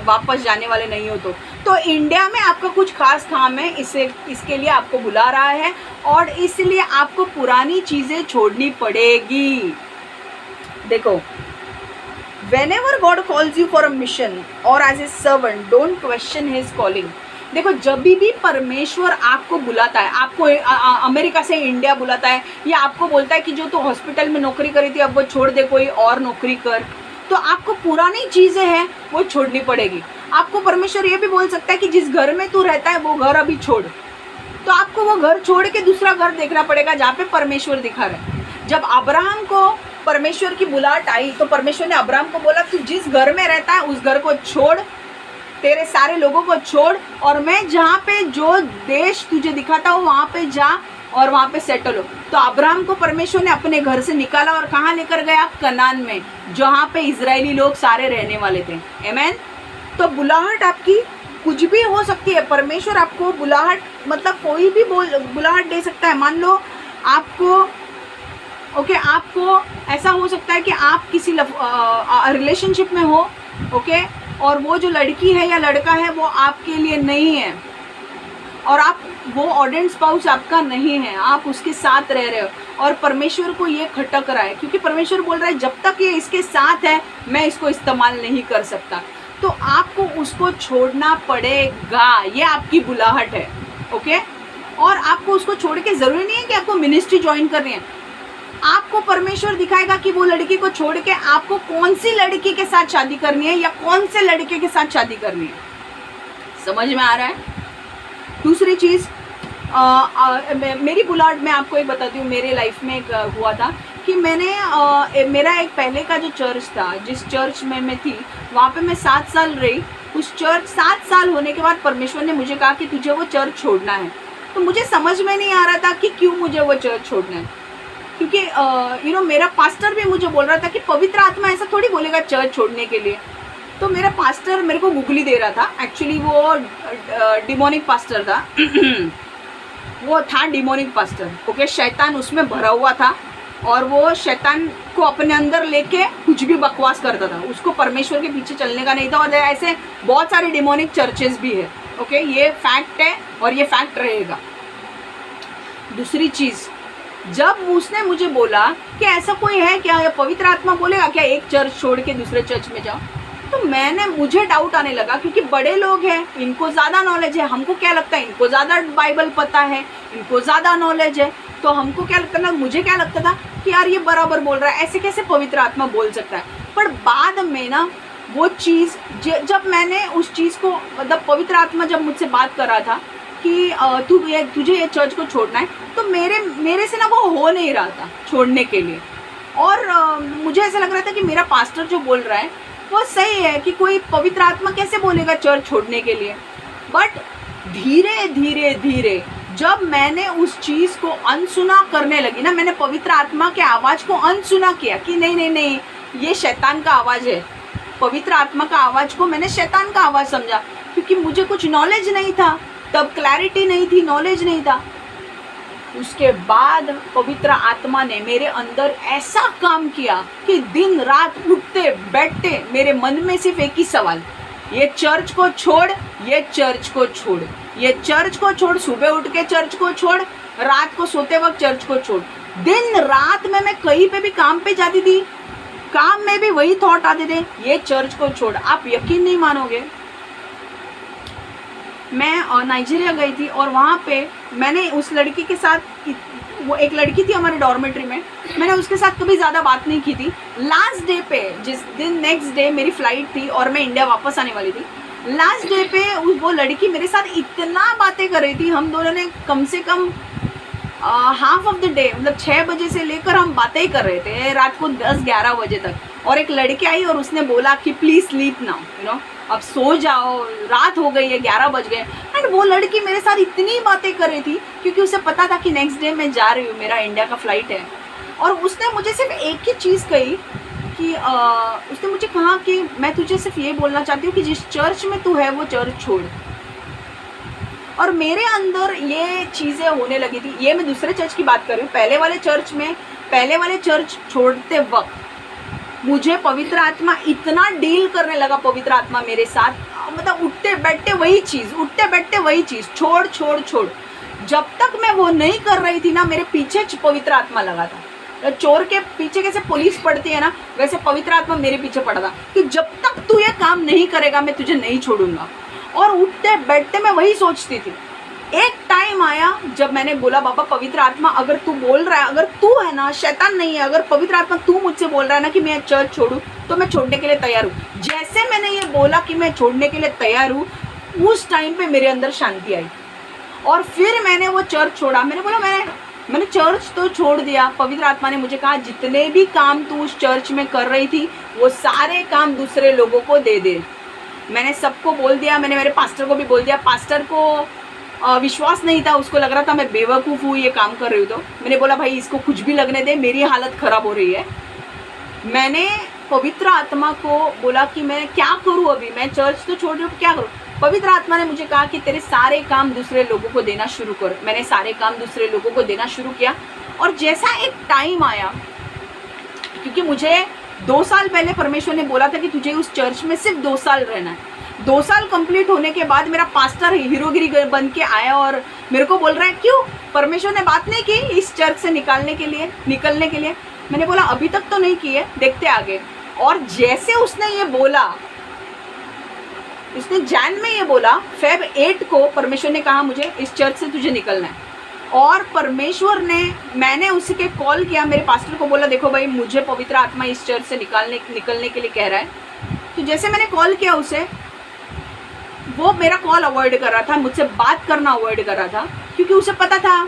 Speaker 1: वापस जाने वाले नहीं हो तो इंडिया में आपका कुछ खास काम है, इसके लिए आपको बुला रहा है और इसलिए आपको पुरानी चीज़ें छोड़नी पड़ेगी. देखो, whenever God calls you for a mission or as a servant, don't question his calling. देखो, जब भी परमेश्वर आपको बुलाता है, आपको अमेरिका से इंडिया बुलाता है या आपको बोलता है कि जो तू हॉस्पिटल में नौकरी करी थी अब वो छोड़ दे, कोई और नौकरी कर, तो आपको पुरानी चीज़ें हैं वो छोड़नी पड़ेगी. आपको परमेश्वर ये भी बोल सकता है कि जिस घर में तू रहता है वो घर अभी छोड़, तो आपको वो घर छोड़ के दूसरा घर देखना पड़ेगा जहाँ पे परमेश्वर दिखा रहा है. जब अब्राहम को परमेश्वर की बुलाहट आई तो परमेश्वर ने अब्राहम को बोला, तू जिस घर में रहता है उस घर को छोड़, तेरे सारे लोगों को छोड़ और मैं जहाँ पे जो देश तुझे दिखाता हूँ वहाँ पे जा और वहाँ पे सेटल हो. तो अब्राहम को परमेश्वर ने अपने घर से निकाला और कहाँ लेकर गया? कनान में, जहाँ पे इजरायली लोग सारे रहने वाले थे. आमीन. तो बुलाहट आपकी कुछ भी हो सकती है. परमेश्वर आपको बुलाहट, मतलब कोई भी बुलाहट दे सकता है. मान लो आपको आपको ऐसा हो सकता है कि आप किसी रिलेशनशिप में हो, और वो जो लड़की है या लड़का है वो आपके लिए नहीं है और वो ऑर्डेंट स्पाउस आपका नहीं है, आप उसके साथ रह रहे हो और परमेश्वर को ये खटक रहा है, क्योंकि परमेश्वर बोल रहा है जब तक ये इसके साथ है मैं इसको इस्तेमाल नहीं कर सकता. तो आपको उसको छोड़ना पड़ेगा. ये आपकी बुलाहट है. ओके. और आपको उसको छोड़ के ज़रूरी नहीं है कि आपको मिनिस्ट्री ज्वाइन करनी है. आपको परमेश्वर दिखाएगा कि वो लड़की को छोड़ के आपको कौन सी लड़की के साथ शादी करनी है या कौन से लड़के के साथ शादी करनी है. समझ में आ रहा है? दूसरी चीज़, मेरी बुलाहट में आपको एक बताती हूँ. मेरे लाइफ में एक हुआ था कि मैंने मेरा एक पहले का जो चर्च था, जिस चर्च में मैं थी वहाँ पे मैं 7 साल रही. उस चर्च 7 साल होने के बाद परमेश्वर ने मुझे कहा कि तुझे वो चर्च छोड़ना है. तो मुझे समझ में नहीं आ रहा था कि क्यों मुझे वो चर्च छोड़ना है, क्योंकि मेरा पास्टर भी मुझे बोल रहा था कि पवित्र आत्मा ऐसा थोड़ी बोलेगा चर्च छोड़ने के लिए. तो मेरा पास्टर मेरे को गुगली दे रहा था. एक्चुअली वो डिमोनिक पास्टर था. वो था डिमोनिक पास्टर. ओके. शैतान उसमें भरा हुआ था और वो शैतान को अपने अंदर लेके कुछ भी बकवास करता था, उसको परमेश्वर के पीछे चलने का नहीं था। और ऐसे बहुत सारे डिमोनिक चर्चेस भी है, ओके, ये फैक्ट है और ये फैक्ट रहेगा। दूसरी चीज़, जब उसने मुझे बोला कि ऐसा कोई है क्या, या पवित्र आत्मा बोलेगा क्या एक चर्च छोड़ के दूसरे चर्च में जाओ, तो मुझे डाउट आने लगा, क्योंकि बड़े लोग हैं, इनको ज़्यादा नॉलेज है। हमको क्या लगता है, इनको ज़्यादा बाइबल पता है, इनको ज़्यादा नॉलेज है, तो हमको क्या लगता था, मुझे क्या लगता था कि यार ये बराबर बोल रहा है, ऐसे कैसे पवित्र आत्मा बोल सकता है। पर बाद में ना वो चीज़, जब मैंने उस चीज़ को, मतलब पवित्र आत्मा जब मुझसे बात कर रहा था कि तुझे ये चर्च को छोड़ना है, तो मेरे से ना वो हो नहीं रहा था छोड़ने के लिए। और मुझे ऐसा लग रहा था कि मेरा पास्टर जो बोल रहा है वो सही है, कि कोई पवित्र आत्मा कैसे बोलेगा चर्च छोड़ने के लिए। बट धीरे धीरे धीरे जब मैंने उस चीज़ को अनसुना करने लगी ना, मैंने पवित्र आत्मा के आवाज़ को अनसुना किया कि नहीं नहीं नहीं, ये शैतान का आवाज़ है। पवित्र आत्मा का आवाज़ को मैंने शैतान का आवाज़ समझा, क्योंकि मुझे कुछ नॉलेज नहीं था तब, क्लैरिटी नहीं थी, नॉलेज नहीं था। उसके बाद पवित्र आत्मा ने मेरे अंदर ऐसा काम किया कि दिन रात उठते बैठते मेरे मन में सिर्फ एक ही सवाल, ये चर्च को छोड़, ये चर्च को छोड़, ये चर्च को छोड़, सुबह उठ के चर्च को छोड़, रात को सोते वक्त चर्च को छोड़। दिन रात में मैं कहीं पे भी काम पे जाती थी, काम में भी वही थॉट आते थे, ये चर्च को छोड़। आप यकीन नहीं मानोगे, मैं नाइजीरिया गई थी और वहाँ पे मैंने उस लड़की के साथ, वो एक लड़की थी हमारे डॉर्मेट्री में, मैंने उसके साथ कभी ज़्यादा बात नहीं की थी। लास्ट डे पे, जिस दिन नेक्स्ट डे मेरी फ़्लाइट थी और मैं इंडिया वापस आने वाली थी, लास्ट डे पे वो लड़की मेरे साथ इतना बातें कर रही थी, हम दोनों ने कम से कम हाफ ऑफ द डे, मतलब 6 बजे से लेकर हम बातें ही कर रहे थे रात को 10-11 बजे तक। और एक लड़की आई और उसने बोला कि प्लीज़ स्लीप नाउ, अब सो जाओ, रात हो गई है, 11 बज गए। एंड वो लड़की मेरे साथ इतनी बातें कर रही थी, क्योंकि उसे पता था कि नेक्स्ट डे मैं जा रही हूँ, मेरा इंडिया का फ़्लाइट है। और उसने मुझे सिर्फ एक ही चीज़ कही कि उसने मुझे कहा कि मैं तुझे सिर्फ ये बोलना चाहती हूँ कि जिस चर्च में तू है वो चर्च छोड़। और मेरे अंदर ये चीज़ें होने लगी थी। ये मैं दूसरे चर्च की बात कर रही हूँ। पहले वाले चर्च छोड़ते वक्त मुझे पवित्र आत्मा इतना डील करने लगा, पवित्र आत्मा मेरे साथ, मतलब उठते बैठते वही चीज़, छोड़ छोड़ छोड़। जब तक मैं वो नहीं कर रही थी ना, मेरे पीछे पवित्र आत्मा लगा था। चोर के पीछे कैसे पुलिस पड़ती है ना, वैसे पवित्र आत्मा मेरे पीछे पड़ा था कि जब तक तू ये काम नहीं करेगा मैं तुझे नहीं छोड़ूंगा। और उठते बैठते मैं वही सोचती थी। एक टाइम आया जब मैंने बोला, बाबा पवित्र आत्मा अगर तू बोल रहा है, अगर तू है ना, शैतान नहीं है, अगर पवित्र आत्मा तू मुझसे बोल रहा है ना कि मैं चर्च छोड़ूं, तो मैं छोड़ने के लिए तैयार हूँ। जैसे मैंने ये बोला कि मैं छोड़ने के लिए तैयार हूँ, उस टाइम पे मेरे अंदर शांति आई और फिर मैंने वो चर्च छोड़ा। मैंने बोला मैंने चर्च तो छोड़ दिया। पवित्र आत्मा ने मुझे कहा जितने भी काम तू उस चर्च में कर रही थी वो सारे काम दूसरे लोगों को दे दे। मैंने सबको बोल दिया, मैंने मेरे पास्टर को भी बोल दिया। पास्टर को विश्वास नहीं था, उसको लग रहा था मैं बेवकूफ़ हूँ ये काम कर रही हूँ। तो मैंने बोला भाई इसको कुछ भी लगने दे, मेरी हालत ख़राब हो रही है। मैंने पवित्र आत्मा को बोला कि मैं क्या करूँ, अभी मैं चर्च तो छोड़ रही हूँ, क्या करूँ। पवित्र आत्मा ने मुझे कहा कि तेरे सारे काम दूसरे लोगों को देना शुरू कर। मैंने सारे काम दूसरे लोगों को देना शुरू किया। और जैसा एक टाइम आया, क्योंकि मुझे 2 साल पहले परमेश्वर ने बोला था कि तुझे उस चर्च में सिर्फ 2 साल रहना है। 2 साल कंप्लीट होने के बाद मेरा पास्टर हीरोगिरी बन के आया और मेरे को बोल रहा है क्यों परमेश्वर ने बात नहीं की इस चर्च से निकलने के लिए। मैंने बोला अभी तक तो नहीं की है, देखते आगे। और जैसे उसने ये बोला, उसने जैन में ये बोला, फेब 8 को परमेश्वर ने कहा मुझे इस चर्च से तुझे निकलना है। और परमेश्वर ने, मैंने उसके कॉल किया, मेरे पास्टर को बोला देखो भाई मुझे पवित्र आत्मा इस चर्च से निकलने के लिए कह रहा है। तो जैसे मैंने कॉल किया उसे, वो मेरा कॉल अवॉइड कर रहा था, मुझसे बात करना अवॉइड कर रहा था, क्योंकि उसे पता था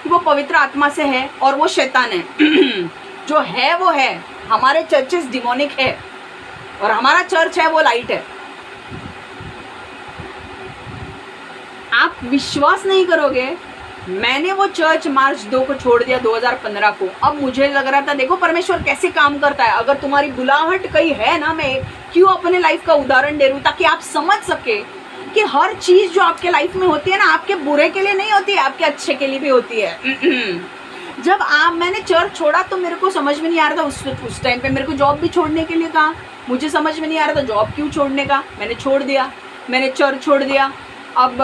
Speaker 1: कि वो पवित्र आत्मा से है और वो शैतान है। जो है वो है, हमारे चर्चेस डिमोनिक है और हमारा चर्च है वो लाइट है। आप विश्वास नहीं करोगे, मैंने वो चर्च मार्च 2 को छोड़ दिया 2015 को। अब मुझे लग रहा था देखो परमेश्वर कैसे काम करता है। अगर तुम्हारी बुलाहट कहीं है ना, मैं क्यों अपने लाइफ का उदाहरण दे रही हूँ ताकि आप समझ सके कि हर चीज़ जो आपके लाइफ में होती है ना, आपके बुरे के लिए नहीं होती है, आपके अच्छे के लिए भी होती है। जब मैंने चर्च छोड़ा तो मेरे को समझ में नहीं आ रहा था, उस टाइम पे मेरे को जॉब भी छोड़ने के लिए कहा, मुझे समझ में नहीं आ रहा था जॉब क्यों छोड़ने का, मैंने छोड़ दिया, मैंने चर्च छोड़ दिया। अब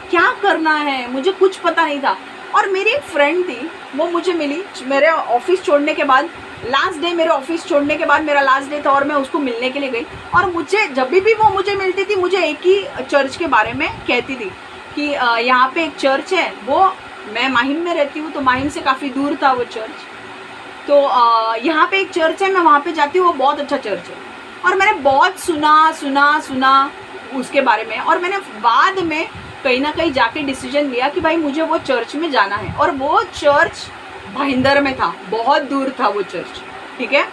Speaker 1: क्या करना है मुझे कुछ पता नहीं था। और मेरी एक फ्रेंड थी, वो मुझे मिली मेरे ऑफिस छोड़ने के बाद, लास्ट डे मेरे ऑफिस छोड़ने के बाद मेरा लास्ट डे था, और मैं उसको मिलने के लिए गई। और मुझे जब भी वो मुझे मिलती थी मुझे एक ही चर्च के बारे में कहती थी कि यहाँ पे एक चर्च है, वो मैं माहिम में रहती हूँ तो माहिम से काफ़ी दूर था वो चर्च, तो यहाँ पे एक चर्च है, मैं वहाँ पे जाती हूँ, वो बहुत अच्छा चर्च है। और मैंने बहुत सुना उसके बारे में, और मैंने बाद में कहीं ना कहीं जाके डिसीजन लिया कि भाई मुझे वो चर्च में जाना है। और वो चर्च भाईंदर में था, बहुत दूर था वो चर्च, ठीक है,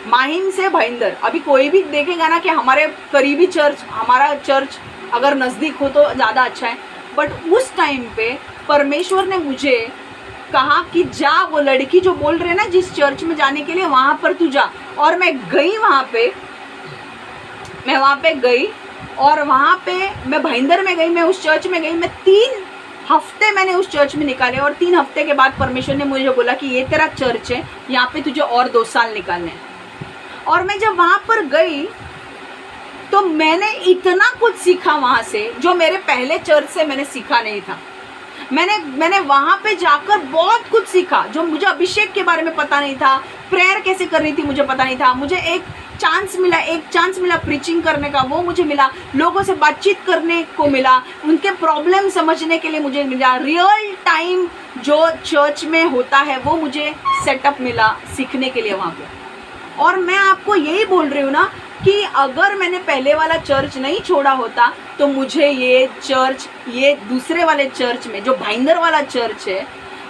Speaker 1: माहिम से भाईंदर। अभी कोई भी देखेगा ना कि हमारे करीबी चर्च, हमारा चर्च अगर नज़दीक हो तो ज़्यादा अच्छा है, बट उस टाइम पे परमेश्वर ने मुझे कहा कि जा, वो लड़की जो बोल रहे ना जिस चर्च में जाने के लिए, वहाँ पर तू जा। और मैं गई वहाँ पे गई, और वहाँ पे मैं भाईंदर में गई, मैं उस चर्च में गई, मैं 3 हफ्ते मैंने उस चर्च में निकाले। और 3 हफ्ते के बाद परमेश्वर ने मुझे बोला कि ये तेरा चर्च है, यहाँ पे तुझे और 2 साल निकालने हैं। और मैं जब वहाँ पर गई तो मैंने इतना कुछ सीखा वहाँ से जो मेरे पहले चर्च से मैंने सीखा नहीं था। मैंने वहाँ पे जाकर बहुत कुछ सीखा जो मुझे अभिषेक के बारे में पता नहीं था, प्रेयर कैसे करनी थी मुझे पता नहीं था। मुझे एक चांस मिला प्रीचिंग करने का, वो मुझे मिला, लोगों से बातचीत करने को मिला, उनके प्रॉब्लम समझने के लिए मुझे मिला, रियल टाइम जो चर्च में होता है वो मुझे सेटअप मिला सीखने के लिए वहाँ पे। और मैं आपको यही बोल रही हूँ ना कि अगर मैंने पहले वाला चर्च नहीं छोड़ा होता तो मुझे ये दूसरे वाले चर्च में, जो भाईंदर वाला चर्च है,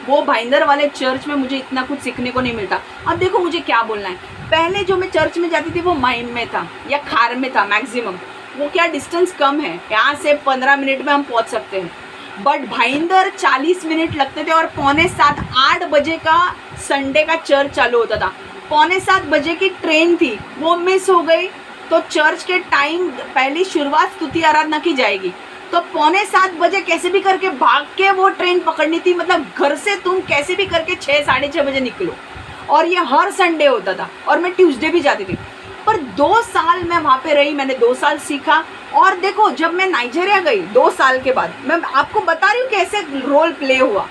Speaker 1: वो भाईंदर वाले चर्च में मुझे इतना कुछ सीखने को नहीं मिलता। अब देखो मुझे क्या बोलना है, पहले जो मैं चर्च में जाती थी वो माहिम में था या खार में था मैक्सिमम, वो क्या डिस्टेंस कम है, यहाँ से 15 मिनट में हम पहुँच सकते हैं, बट भाईंदर 40 मिनट लगते थे। और 6:45 8 बजे का संडे का चर्च चालू होता था, 6:45 बजे की ट्रेन थी, वो मिस हो गई तो चर्च के टाइम पहली शुरुआत स्तुति आराधना की जाएगी, तो 6:45 बजे कैसे भी करके भाग के वो ट्रेन पकड़नी थी। मतलब घर से तुम कैसे भी करके 6 साढ़े 6 बजे निकलो, और ये हर संडे होता था, और मैं ट्यूसडे भी जाती थी। पर 2 साल मैं वहाँ पे रही, मैंने 2 साल सीखा। और देखो जब मैं नाइजीरिया गई 2 साल के बाद, मैं आपको बता रही हूँ कैसे रोल प्ले हुआ।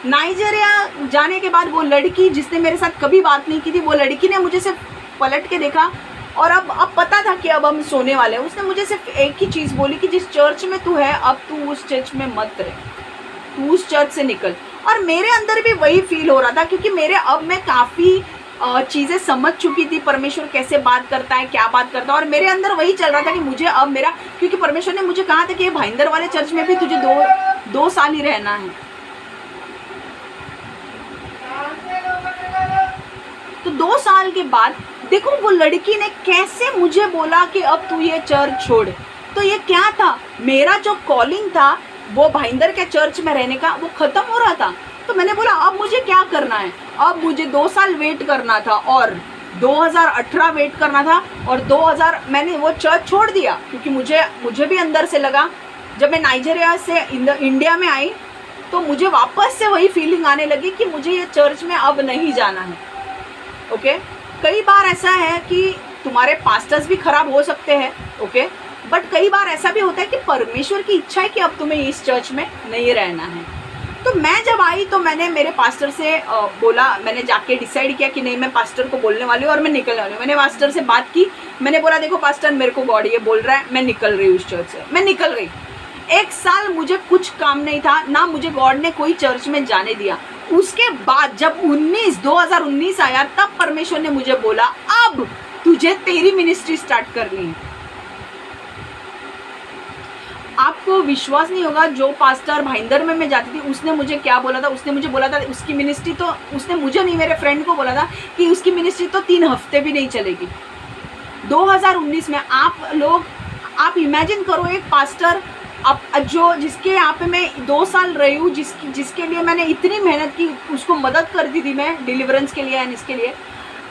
Speaker 1: नाइजीरिया जाने के बाद वो लड़की जिसने मेरे साथ कभी बात नहीं की थी, वो लड़की ने मुझे सिर्फ पलट के देखा, और अब पता था कि अब हम सोने वाले हैं। उसने मुझे सिर्फ एक ही चीज़ बोली कि जिस चर्च में तू है अब तू उस चर्च में मत रह, तू उस चर्च से निकल। और मेरे अंदर भी वही फील हो रहा था, क्योंकि मैं काफ़ी चीज़ें समझ चुकी थी, परमेश्वर कैसे बात करता है, क्या बात करता है, और मेरे अंदर वही चल रहा था कि मुझे अब मेरा, क्योंकि परमेश्वर ने मुझे कहा था कि ये भाईंदर वाले चर्च में भी तुझे 2 साल ही रहना है। तो 2 साल के बाद देखो वो लड़की ने कैसे मुझे बोला कि अब तू ये चर्च छोड़। तो ये क्या था, मेरा जो कॉलिंग था वो भाईंदर के चर्च में रहने का, वो ख़त्म हो रहा था। तो मैंने बोला अब मुझे क्या करना है, अब मुझे 2 साल वेट करना था, और 2018 वेट करना था, और 2000 मैंने वो चर्च छोड़ दिया, क्योंकि मुझे भी अंदर से लगा, जब मैं नाइजीरिया से इंडिया में आई तो मुझे वापस से वही फीलिंग आने लगी कि मुझे ये चर्च में अब नहीं जाना है। ओके, कई बार ऐसा है कि तुम्हारे पास्टर्स भी खराब हो सकते हैं, ओके, बट कई बार ऐसा भी होता है कि परमेश्वर की इच्छा है कि अब तुम्हें इस चर्च में नहीं रहना है। तो मैं जब आई तो मैंने मेरे पास्टर से बोला, मैंने जाके डिसाइड किया कि नहीं मैं पास्टर को बोलने वाली हूँ और मैं निकलने वाली हूँ। मैंने पास्टर से बात की, मैंने बोला देखो पास्टर मेरे को गॉड ये बोल रहा है, मैं निकल रही हूँ उस चर्च से। मैं निकल गई। 1 साल मुझे कुछ काम नहीं था, ना मुझे गॉड ने कोई चर्च में जाने दिया। उसके बाद जब 2019 आया तब परमेश्वर ने मुझे बोला अब तुझे तेरी मिनिस्ट्री स्टार्ट करनी है। आपको विश्वास नहीं होगा, जो पास्टर भाईंदर में मैं जाती थी उसने मुझे क्या बोला था, उसने मुझे बोला था उसकी मिनिस्ट्री तो, उसने मुझे नहीं मेरे फ्रेंड को बोला था कि उसकी मिनिस्ट्री तो 3 हफ्ते भी नहीं चलेगी। 2019 में आप इमेजिन करो एक पास्टर जिसके यहाँ पे मैं 2 साल रही हूँ, जिसके लिए मैंने इतनी मेहनत की, उसको मदद करती थी मैं डिलीवरेंस के लिए एंड इसके लिए,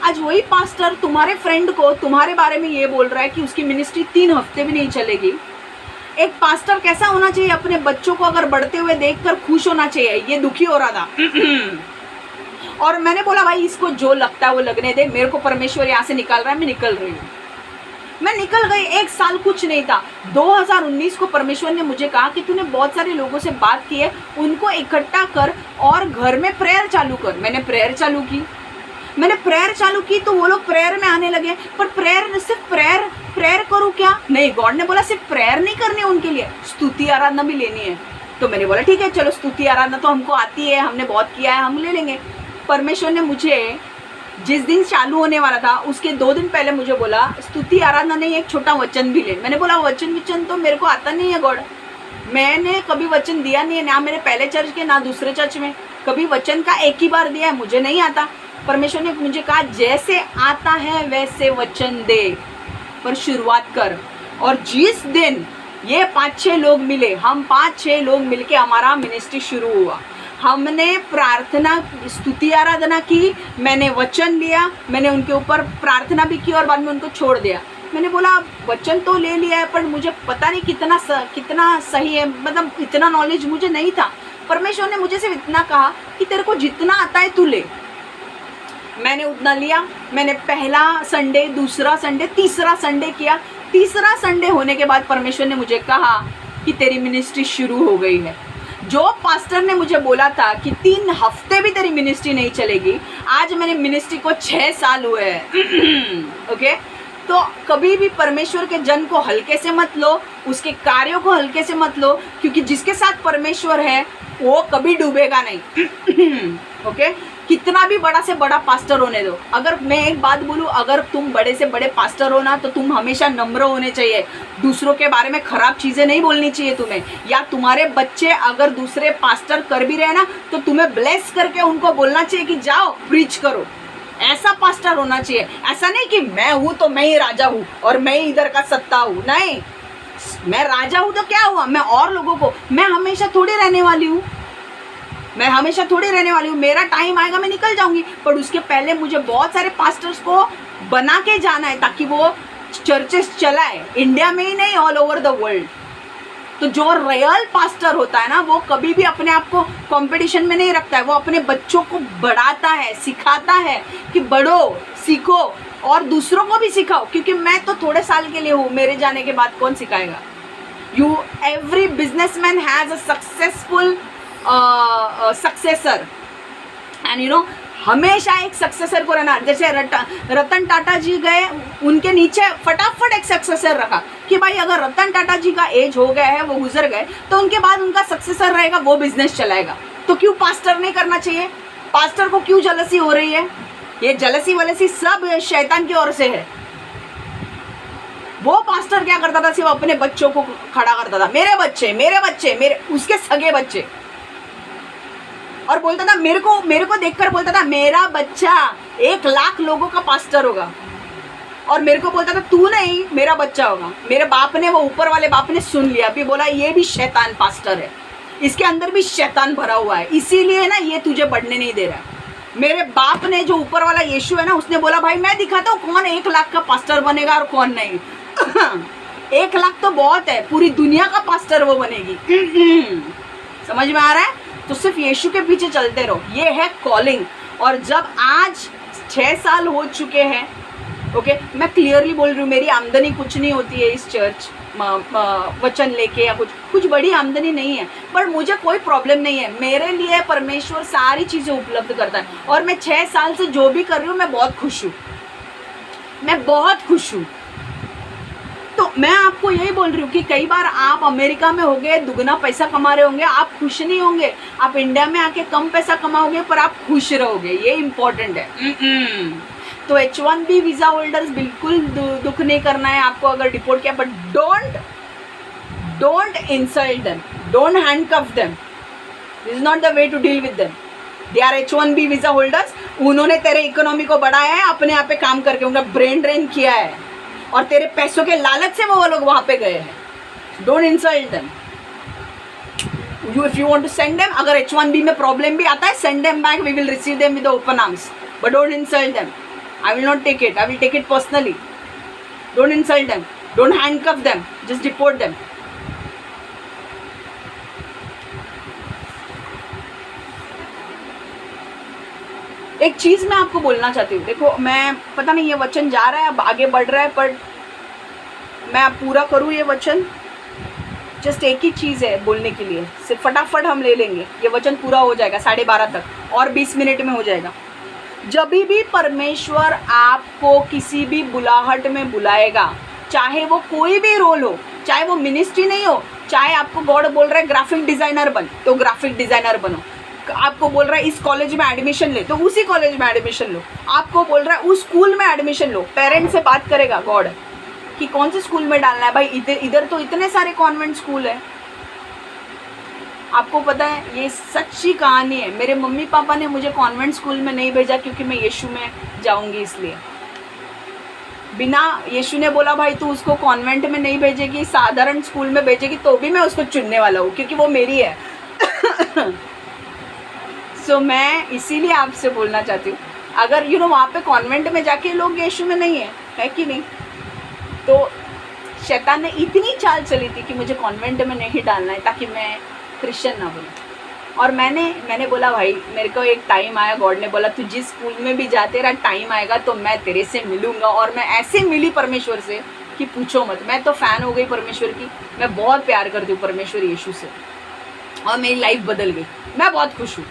Speaker 1: आज वही पास्टर तुम्हारे फ्रेंड को तुम्हारे बारे में ये बोल रहा है कि उसकी मिनिस्ट्री 3 हफ्ते भी नहीं चलेगी। एक पास्टर कैसा होना चाहिए? अपने बच्चों को अगर बढ़ते हुए देखकर खुश होना चाहिए। ये दुखी हो रहा था और मैंने बोला भाई इसको जो लगता है वो लगने दे, मेरे को परमेश्वर यहाँ से निकाल रहा है, मैं निकल रही हूँ। मैं निकल गई, 1 साल कुछ नहीं था। 2019 को परमेश्वर ने मुझे कहा कि तूने बहुत सारे लोगों से बात की है, उनको इकट्ठा कर और घर में प्रेयर चालू कर। मैंने प्रेयर चालू की तो वो लोग प्रेयर में आने लगे। पर सिर्फ प्रेयर करूँ क्या? नहीं, गॉड ने बोला सिर्फ प्रेयर नहीं करनी है उनके लिए, स्तुति आराधना भी लेनी है। तो मैंने बोला ठीक है, चलो स्तुति आराधना तो हमको आती है, हमने बहुत किया है, हम ले लेंगे। परमेश्वर ने मुझे जिस दिन चालू होने वाला था उसके 2 दिन पहले मुझे बोला स्तुति आराधना नहीं, एक छोटा वचन भी ले। मैंने बोला वचन तो मेरे को आता नहीं है गॉड, मैंने कभी वचन दिया नहीं है, ना मेरे पहले चर्च के ना दूसरे चर्च में, कभी वचन का एक ही बार दिया है, मुझे नहीं आता। परमेश्वर ने मुझे कहा जैसे आता है वैसे वचन दे, पर शुरुआत कर। और जिस दिन ये 5-6 लोग मिले, हम 5-6 लोग मिलके हमारा मिनिस्ट्री शुरू हुआ। हमने प्रार्थना स्तुति आराधना की, मैंने वचन लिया, मैंने उनके ऊपर प्रार्थना भी की और बाद में उनको छोड़ दिया। मैंने बोला वचन तो ले लिया है पर मुझे पता नहीं कितना सही है, मतलब इतना नॉलेज मुझे नहीं था। परमेश्वर ने मुझे सिर्फ इतना कहा कि तेरे को जितना आता है तू ले। मैंने उतना लिया। मैंने पहला संडे, दूसरा संडे, तीसरा संडे किया। तीसरा संडे होने के बाद परमेश्वर ने मुझे कहा कि तेरी मिनिस्ट्री शुरू हो गई है। जो पास्टर ने मुझे बोला था कि 3 हफ्ते भी तेरी मिनिस्ट्री नहीं चलेगी, आज मेरी मिनिस्ट्री को 6 साल हुए हैं। ओके, तो कभी भी परमेश्वर के जन को हल्के से मत लो, उसके कार्यों को हल्के से मत लो, क्योंकि जिसके साथ परमेश्वर है वो कभी डूबेगा नहीं। ओके, कितना भी बड़ा से बड़ा पास्टर होने दो। अगर मैं एक बात बोलूँ, अगर तुम बड़े से बड़े पास्टर हो ना तो तुम हमेशा नम्र होने चाहिए, दूसरों के बारे में खराब चीज़ें नहीं बोलनी चाहिए तुम्हें। या तुम्हारे बच्चे अगर दूसरे पास्टर कर भी रहे ना तो तुम्हें ब्लेस करके उनको बोलना चाहिए कि जाओ प्रीच करो। ऐसा पास्टर होना चाहिए। ऐसा नहीं कि मैं हूँ तो मैं ही राजा हूँ और मैं ही इधर का सत्ता हूँ। नहीं, मैं राजा हूँ तो क्या हुआ, मैं और लोगों को, मैं हमेशा थोड़ी रहने वाली हूँ, मेरा टाइम आएगा मैं निकल जाऊंगी। पर उसके पहले मुझे बहुत सारे पास्टर्स को बना के जाना है ताकि वो चर्चेस चलाए, इंडिया में ही नहीं, ऑल ओवर द वर्ल्ड। तो जो रियल पास्टर होता है ना वो कभी भी अपने आप को कंपटीशन में नहीं रखता है, वो अपने बच्चों को बढ़ाता है, सिखाता है कि बढ़ो, सीखो और दूसरों को भी सिखाओ। क्योंकि मैं तो थोड़े साल के लिए हूँ, मेरे जाने के बाद कौन सिखाएगा। Every businessman has a successful successor and हमेशा एक सक्सेसर को रहना। जैसे रतन टाटा जी गए, उनके नीचे फटाफट एक सक्सेसर रखा कि भाई अगर रतन टाटा जी का एज हो गया है, वो गुजर गए, तो उनके बाद उनका सक्सेसर रहेगा, वो बिजनेस चलाएगा। तो क्यों पास्टर नहीं करना चाहिए? पास्टर को क्यों जलसी हो रही है? ये जलसी वलसी सब शैतान की ओर से है। वो पास्टर क्या करता था, सिर्फ अपने बच्चों को खड़ा करता था, मेरे बच्चे, उसके सगे बच्चे, और बोलता था मेरे को देखकर बोलता था मेरा बच्चा 1 लाख लोगों का पास्टर होगा। और मेरे को बोलता था तू नहीं, मेरा बच्चा होगा। मेरे बाप ने, वो ऊपर वाले बाप ने सुन लिया, फिर बोला ये भी शैतान पास्टर है, इसके अंदर भी शैतान भरा हुआ है, इसीलिए ना ये तुझे बढ़ने नहीं दे रहा है। मेरे बाप ने, जो ऊपर वाला यीशु है ना, उसने बोला भाई मैं दिखाता हूँ कौन 1 लाख का पास्टर बनेगा और कौन नहीं। 1 लाख तो बहुत है, पूरी दुनिया का पास्टर वो बनेगी। समझ में आ रहा है? तो सिर्फ यीशु के पीछे चलते रहो, ये है कॉलिंग। और जब आज 6 साल हो चुके हैं, ओके, मैं क्लियरली बोल रही हूँ, मेरी आमदनी कुछ नहीं होती है इस चर्च वचन लेके, या कुछ बड़ी आमदनी नहीं है, पर मुझे कोई प्रॉब्लम नहीं है। मेरे लिए परमेश्वर सारी चीज़ें उपलब्ध करता है और मैं 6 साल से जो भी कर रही हूँ मैं बहुत खुश हूँ। तो मैं आपको यही बोल रही हूँ कि कई बार आप अमेरिका में होंगे, दुगना पैसा कमा रहे होंगे, आप खुश नहीं होंगे। आप इंडिया में आके कम पैसा कमाओगे पर आप खुश रहोगे, ये इम्पोर्टेंट है। तो H1B वीज़ा होल्डर्स बिल्कुल दुख नहीं करना है आपको अगर डिपोर्ट किया, but don't insult them, don't handcuff them, this is not the way to deal with them. They are H1B visa holders, उन्होंने तेरे इकोनॉमी को बढ़ाया है अपने आप पे काम करके, उनका ब्रेन ड्रेन किया है और तेरे पैसों के लालच से वो लोग वहाँ पे गए हैं। Don't insult them. If you want to send them, अगर H1B में प्रॉब्लम भी आता है, send them back, we will receive them with open arms, but don't insult them. I will not take it. I will take it personally. Don't insult them. Don't handcuff them. Just deport them. एक चीज़ मैं आपको बोलना चाहती हूँ, देखो मैं पता नहीं ये वचन जा रहा है अब आगे बढ़ रहा है, पर मैं अब पूरा करूँ ये वचन। जस्ट एक ही चीज़ है बोलने के लिए, सिर्फ फटाफट हम ले लेंगे, ये वचन पूरा हो जाएगा 12:30 तक और 20 मिनट में हो जाएगा। जब भी परमेश्वर आपको किसी भी बुलाहट में बुलाएगा, चाहे वो कोई भी रोल हो, चाहे वो मिनिस्ट्री नहीं हो, चाहे आपको गॉड बोल रहा है ग्राफिक डिज़ाइनर बन तो ग्राफिक डिज़ाइनर बनो, आपको बोल रहा है इस कॉलेज में एडमिशन ले तो उसी कॉलेज में एडमिशन लो, आपको बोल रहा है उस स्कूल में एडमिशन लो। पेरेंट्स से बात करेगा गॉड कि कौन से स्कूल में डालना है। भाई इधर तो इतने सारे कॉन्वेंट स्कूल है। आपको पता है ये सच्ची कहानी है, मेरे मम्मी पापा ने मुझे कॉन्वेंट स्कूल में नहीं भेजा क्योंकि मैं यीशु में जाऊंगी इसलिए। बिना यीशु ने बोला भाई तू उसको कॉन्वेंट में नहीं भेजेगी, साधारण स्कूल में भेजेगी, तो भी मैं उसको चुनने वाला हूँ क्योंकि वो मेरी है। सो मैं इसीलिए आपसे बोलना चाहती हूँ, अगर वहाँ पे कॉन्वेंट में जाके लोग यीशु में नहीं है कि नहीं, तो शैतान ने इतनी चाल चली थी कि मुझे कॉन्वेंट में नहीं डालना है ताकि मैं क्रिश्चियन ना बनूं। और मैंने बोला भाई मेरे को एक टाइम आया, गॉड ने बोला तू जिस स्कूल में भी जा तेरा टाइम आएगा तो मैं तेरे से मिलूंगा। और मैं ऐसे मिली परमेश्वर से कि पूछो मत, मैं तो फ़ैन हो गई परमेश्वर की, मैं बहुत प्यार करती हूँ परमेश्वर यीशु से और मेरी लाइफ बदल गई, मैं बहुत खुश हूँ।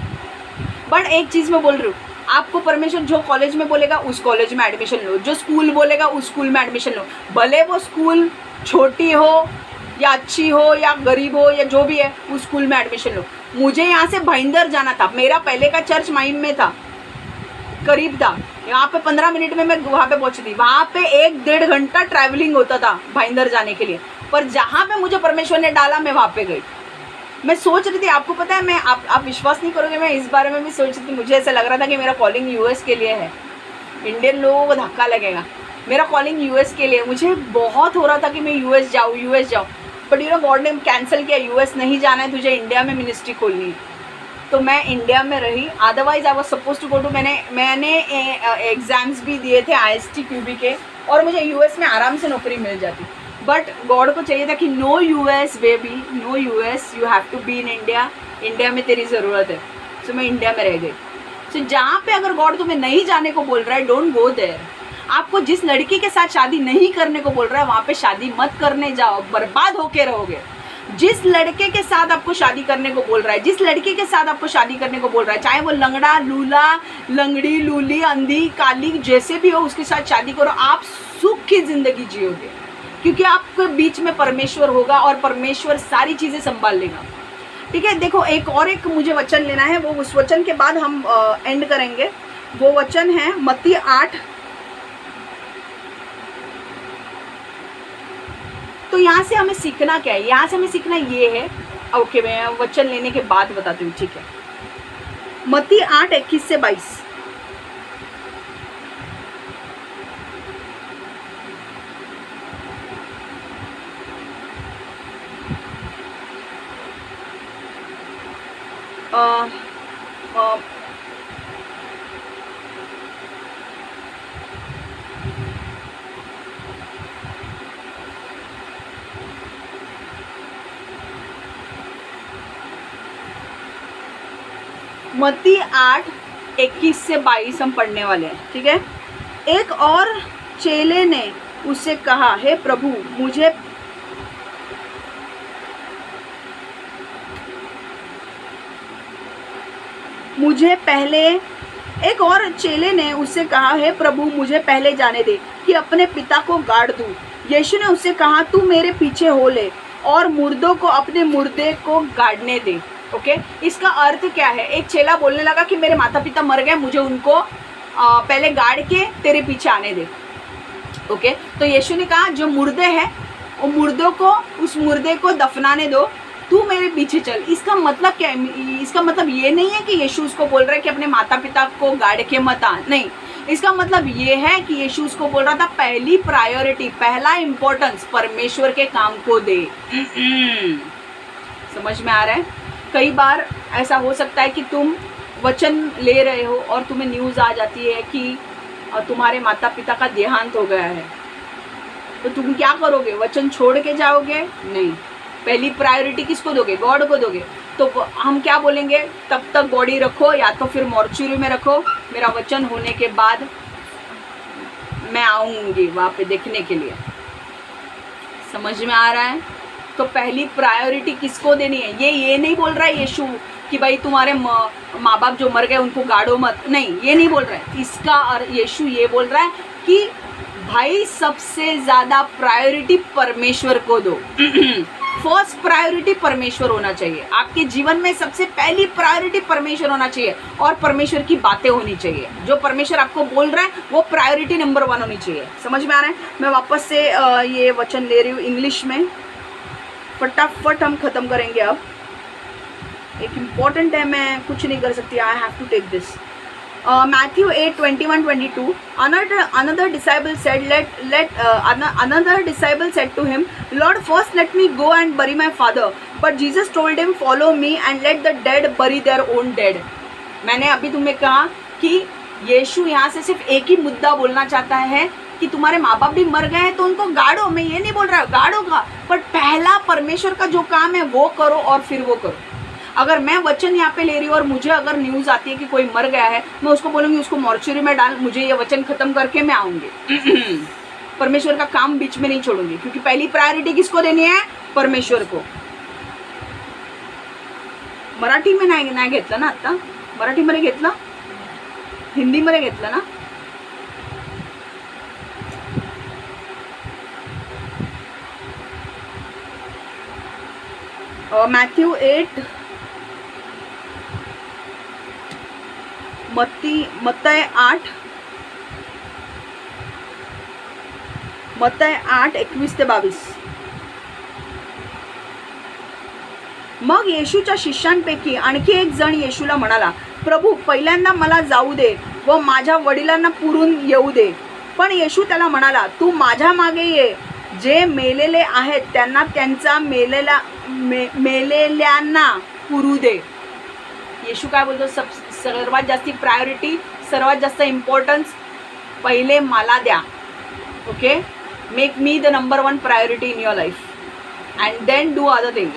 Speaker 1: बट एक चीज़ मैं बोल रही हूँ, आपको परमेश्वर जो कॉलेज में बोलेगा उस कॉलेज में एडमिशन लो, जो स्कूल बोलेगा उस स्कूल में एडमिशन लो, भले वो स्कूल छोटी हो या अच्छी हो या गरीब हो या जो भी है, उस स्कूल में एडमिशन लो। मुझे यहाँ से भाईंदर जाना था, मेरा पहले का चर्च माइम में था, करीब था, यहाँ पे 15 मिनट में मैं वहाँ पे पहुँची थी। वहाँ पे 1-1.5 घंटा ट्रैवलिंग होता था भाईंदर जाने के लिए, पर जहाँ पे मुझे परमेश्वर ने डाला मैं वहाँ पे गई। मैं सोच रही थी, आपको पता है, मैं आप विश्वास नहीं करोगे, मैं इस बारे में भी सोच रही थी। मुझे ऐसा लग रहा था कि मेरा कॉलिंग यूएस के लिए है। इंडियन लोगों को धक्का लगेगा, मेरा कॉलिंग यूएस के लिए। मुझे बहुत हो रहा था कि मैं यूएस जाऊँ, बट गॉड ने कैंसिल किया, यूएस नहीं जाना है, तुझे इंडिया में मिनिस्ट्री खोलनी है। तो मैं इंडिया में रही, otherwise I was suppose to go to, मैंने एग्ज़ाम्स भी दिए थे IST QB के, और मुझे यूएस में आराम से नौकरी मिल जाती। बट गॉड को चाहिए था कि no US baby, no US, you have to be in India, India में तेरी ज़रूरत है। सो मैं इंडिया में रह गई। सो जहाँ पे अगर गॉड तुम्हें नहीं जाने को बोल रहा है, डोंट गो देयर। आपको जिस लड़की के साथ शादी नहीं करने को बोल रहा है, वहाँ पे शादी मत करने जाओ, बर्बाद होके रहोगे। जिस लड़के के साथ आपको शादी करने को बोल रहा है, जिस लड़की के साथ आपको शादी करने को बोल रहा है, चाहे वो लंगड़ा लूला, लंगड़ी लूली, अंधी काली, जैसे भी हो, उसके साथ शादी करो। आप सुख की ज़िंदगी जियोगे क्योंकि आपके बीच में परमेश्वर होगा और परमेश्वर सारी चीज़ें संभाल लेगा। ठीक है, देखो एक मुझे वचन लेना है, वो उस वचन के बाद हम एंड करेंगे। वो वचन है मत्ती 8। तो यहाँ से हमें सीखना क्या है? यहाँ से हमें सीखना ये है, ओके मैं वचन लेने के बाद बताती हूँ, ठीक है। मत्ती 8:21 से 22। मत्ती 8:21 से 22 हम पढ़ने वाले हैं, ठीक है। एक और चेले ने उससे कहा, हे प्रभु मुझे पहले जाने दे कि अपने पिता को गाड़ दूं। यीशु ने उससे कहा, तू मेरे पीछे हो ले और मुर्दों को अपने मुर्दे को गाड़ने दे। ओके, इसका अर्थ क्या है? एक चेला बोलने लगा कि मेरे माता पिता मर गए, मुझे उनको पहले गाड़ के तेरे पीछे आने दे। ओके, तो यीशु ने कहा जो मुर्दे हैं उस मुर्दे को दफनाने दो, तू मेरे पीछे चल। इसका मतलब क्या है? इसका मतलब ये नहीं है कि यीशु उसको बोल रहा है कि अपने माता पिता को गाड़ के मत आ, नहीं। इसका मतलब ये है कि यीशु उसको बोल रहा था पहली प्रायोरिटी, पहला इंपॉर्टेंस परमेश्वर के काम को दे। समझ में आ रहा है? कई बार ऐसा हो सकता है कि तुम वचन ले रहे हो और तुम्हें न्यूज़ आ जाती है कि तुम्हारे माता पिता का देहांत हो गया है, तो तुम क्या करोगे? वचन छोड़ के जाओगे? नहीं। पहली प्रायोरिटी किसको दोगे? गॉड को दोगे। तो हम क्या बोलेंगे, तब तक बॉडी रखो या तो फिर मॉर्चुरी में रखो, मेरा वचन होने के बाद मैं आऊँगी वहाँ पे देखने के लिए। समझ में आ रहा है? तो पहली प्रायोरिटी किसको देनी है? ये नहीं बोल रहा है यीशु कि भाई तुम्हारे माँ बाप जो मर गए उनको गाड़ो मत, नहीं, ये नहीं बोल रहा है। इसका और यीशु ये बोल रहा है कि भाई सबसे ज़्यादा प्रायोरिटी परमेश्वर को दो। फर्स्ट प्रायोरिटी परमेश्वर होना चाहिए आपके जीवन में, सबसे पहली प्रायोरिटी परमेश्वर होना चाहिए और परमेश्वर की बातें होनी चाहिए। जो परमेश्वर आपको बोल रहा है वो प्रायोरिटी नंबर 1 होनी चाहिए। समझ में आ रहा है? मैं वापस से ये वचन ले रही हूँ इंग्लिश में, फटाफट हम ख़त्म करेंगे। अब एक इम्पॉर्टेंट है, मैं कुछ नहीं कर सकती, I have to take this. Matthew 8:21-22. Another disciple said, another disciple said to him, Lord, first let me go and bury my father. But Jesus told him, follow me and let the dead bury their own dead. मैंने अभी तुम्हें कहा कि यीशु यहाँ से सिर्फ एक ही मुद्दा बोलना चाहता है कि तुम्हारे माँ बाप भी मर गए हैं तो उनको गाड़ो। मैं ये नहीं बोल रहा गाड़ो का, पर पहला परमेश्वर का जो काम है वो करो और फिर वो करो। अगर मैं वचन यहाँ पे ले रही हूँ और मुझे अगर न्यूज़ आती है कि कोई मर गया है, मैं उसको बोलूँगी उसको मॉर्चुरी में डाल, मुझे ये वचन ख़त्म करके मैं आऊँगी। परमेश्वर का काम बीच में नहीं छोड़ूंगी, क्योंकि पहली प्रायोरिटी किसको देनी है? परमेश्वर को। मराठी में नाही घेतलं ना आता? मराठीमध्ये घेतलं, हिंदीमध्ये घेतलं ना? Matthew 8, मत्तय 8:21-22. मग येशूच्या शिष्यांपैकी आणखी एक जण येशूला म्हणाला, प्रभू, पहिल्यांदा मला जाऊ दे व माझ्या वडिलांना पुरून येऊ दे. पण येशू त्याला म्हणाला, तू माझ्या मागे ये. जे मेलेले आहेत त्यांना त्यांचा मेलेल्यांना पुरू दे. येशू काय बोलतो? सर्वात जास्ती प्रायोरिटी, सर्वात जास्त इम्पॉर्टन्स पहिले मला द्या. Okay, make me the number 1 priority in your life and then do other thing.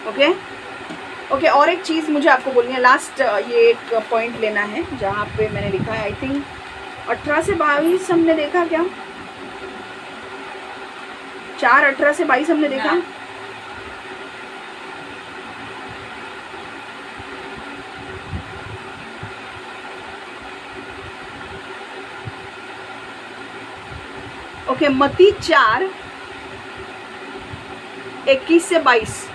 Speaker 1: Okay okay. और एक चीज़ मुझे आपको बोलनी है, लास्ट ये एक पॉइंट लेना है जहाँ पे मैंने लिखा है, आई थिंक 18 से 22 हमने देखा क्या? 4:18 से 22 हमने देखा. ओके, मत्ती 4:21 से 22,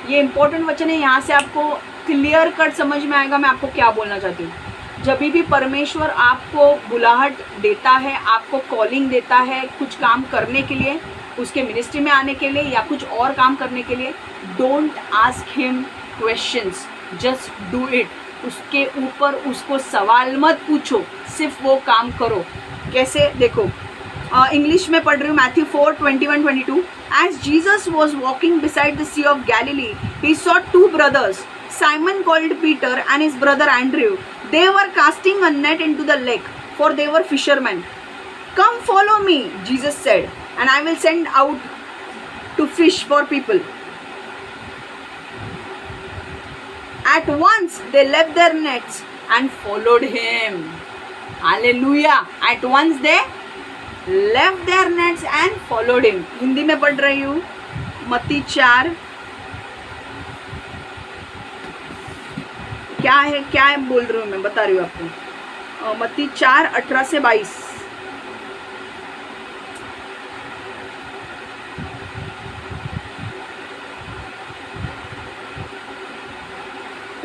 Speaker 1: ये इंपॉर्टेंट वचन है। यहाँ से आपको क्लियर कट समझ में आएगा मैं आपको क्या बोलना चाहती हूँ। जब भी परमेश्वर आपको बुलाहट देता है, आपको कॉलिंग देता है कुछ काम करने के लिए, उसके मिनिस्ट्री में आने के लिए या कुछ और काम करने के लिए, don't ask him questions, just do it. उसके ऊपर उसको सवाल मत पूछो, सिर्फ वो काम करो। कैसे? देखो, इंग्लिश में पढ़ रही हूँ। Matthew 4:21-22. As Jesus was walking beside the Sea of Galilee, he saw 2 brothers, Simon called Peter and his brother Andrew. They were casting a net into the lake, for they were fishermen. Come follow me, Jesus said, and I will send out to fish for people. At once they left their nets and followed him. Hallelujah. At once they left their nets and followed him. Hindi में पढ़ रही हूँ। मत्ती 4 क्या है बोल रही हूँ मैं, बता रही हूँ आपको। मत्ती 4:18 से 22।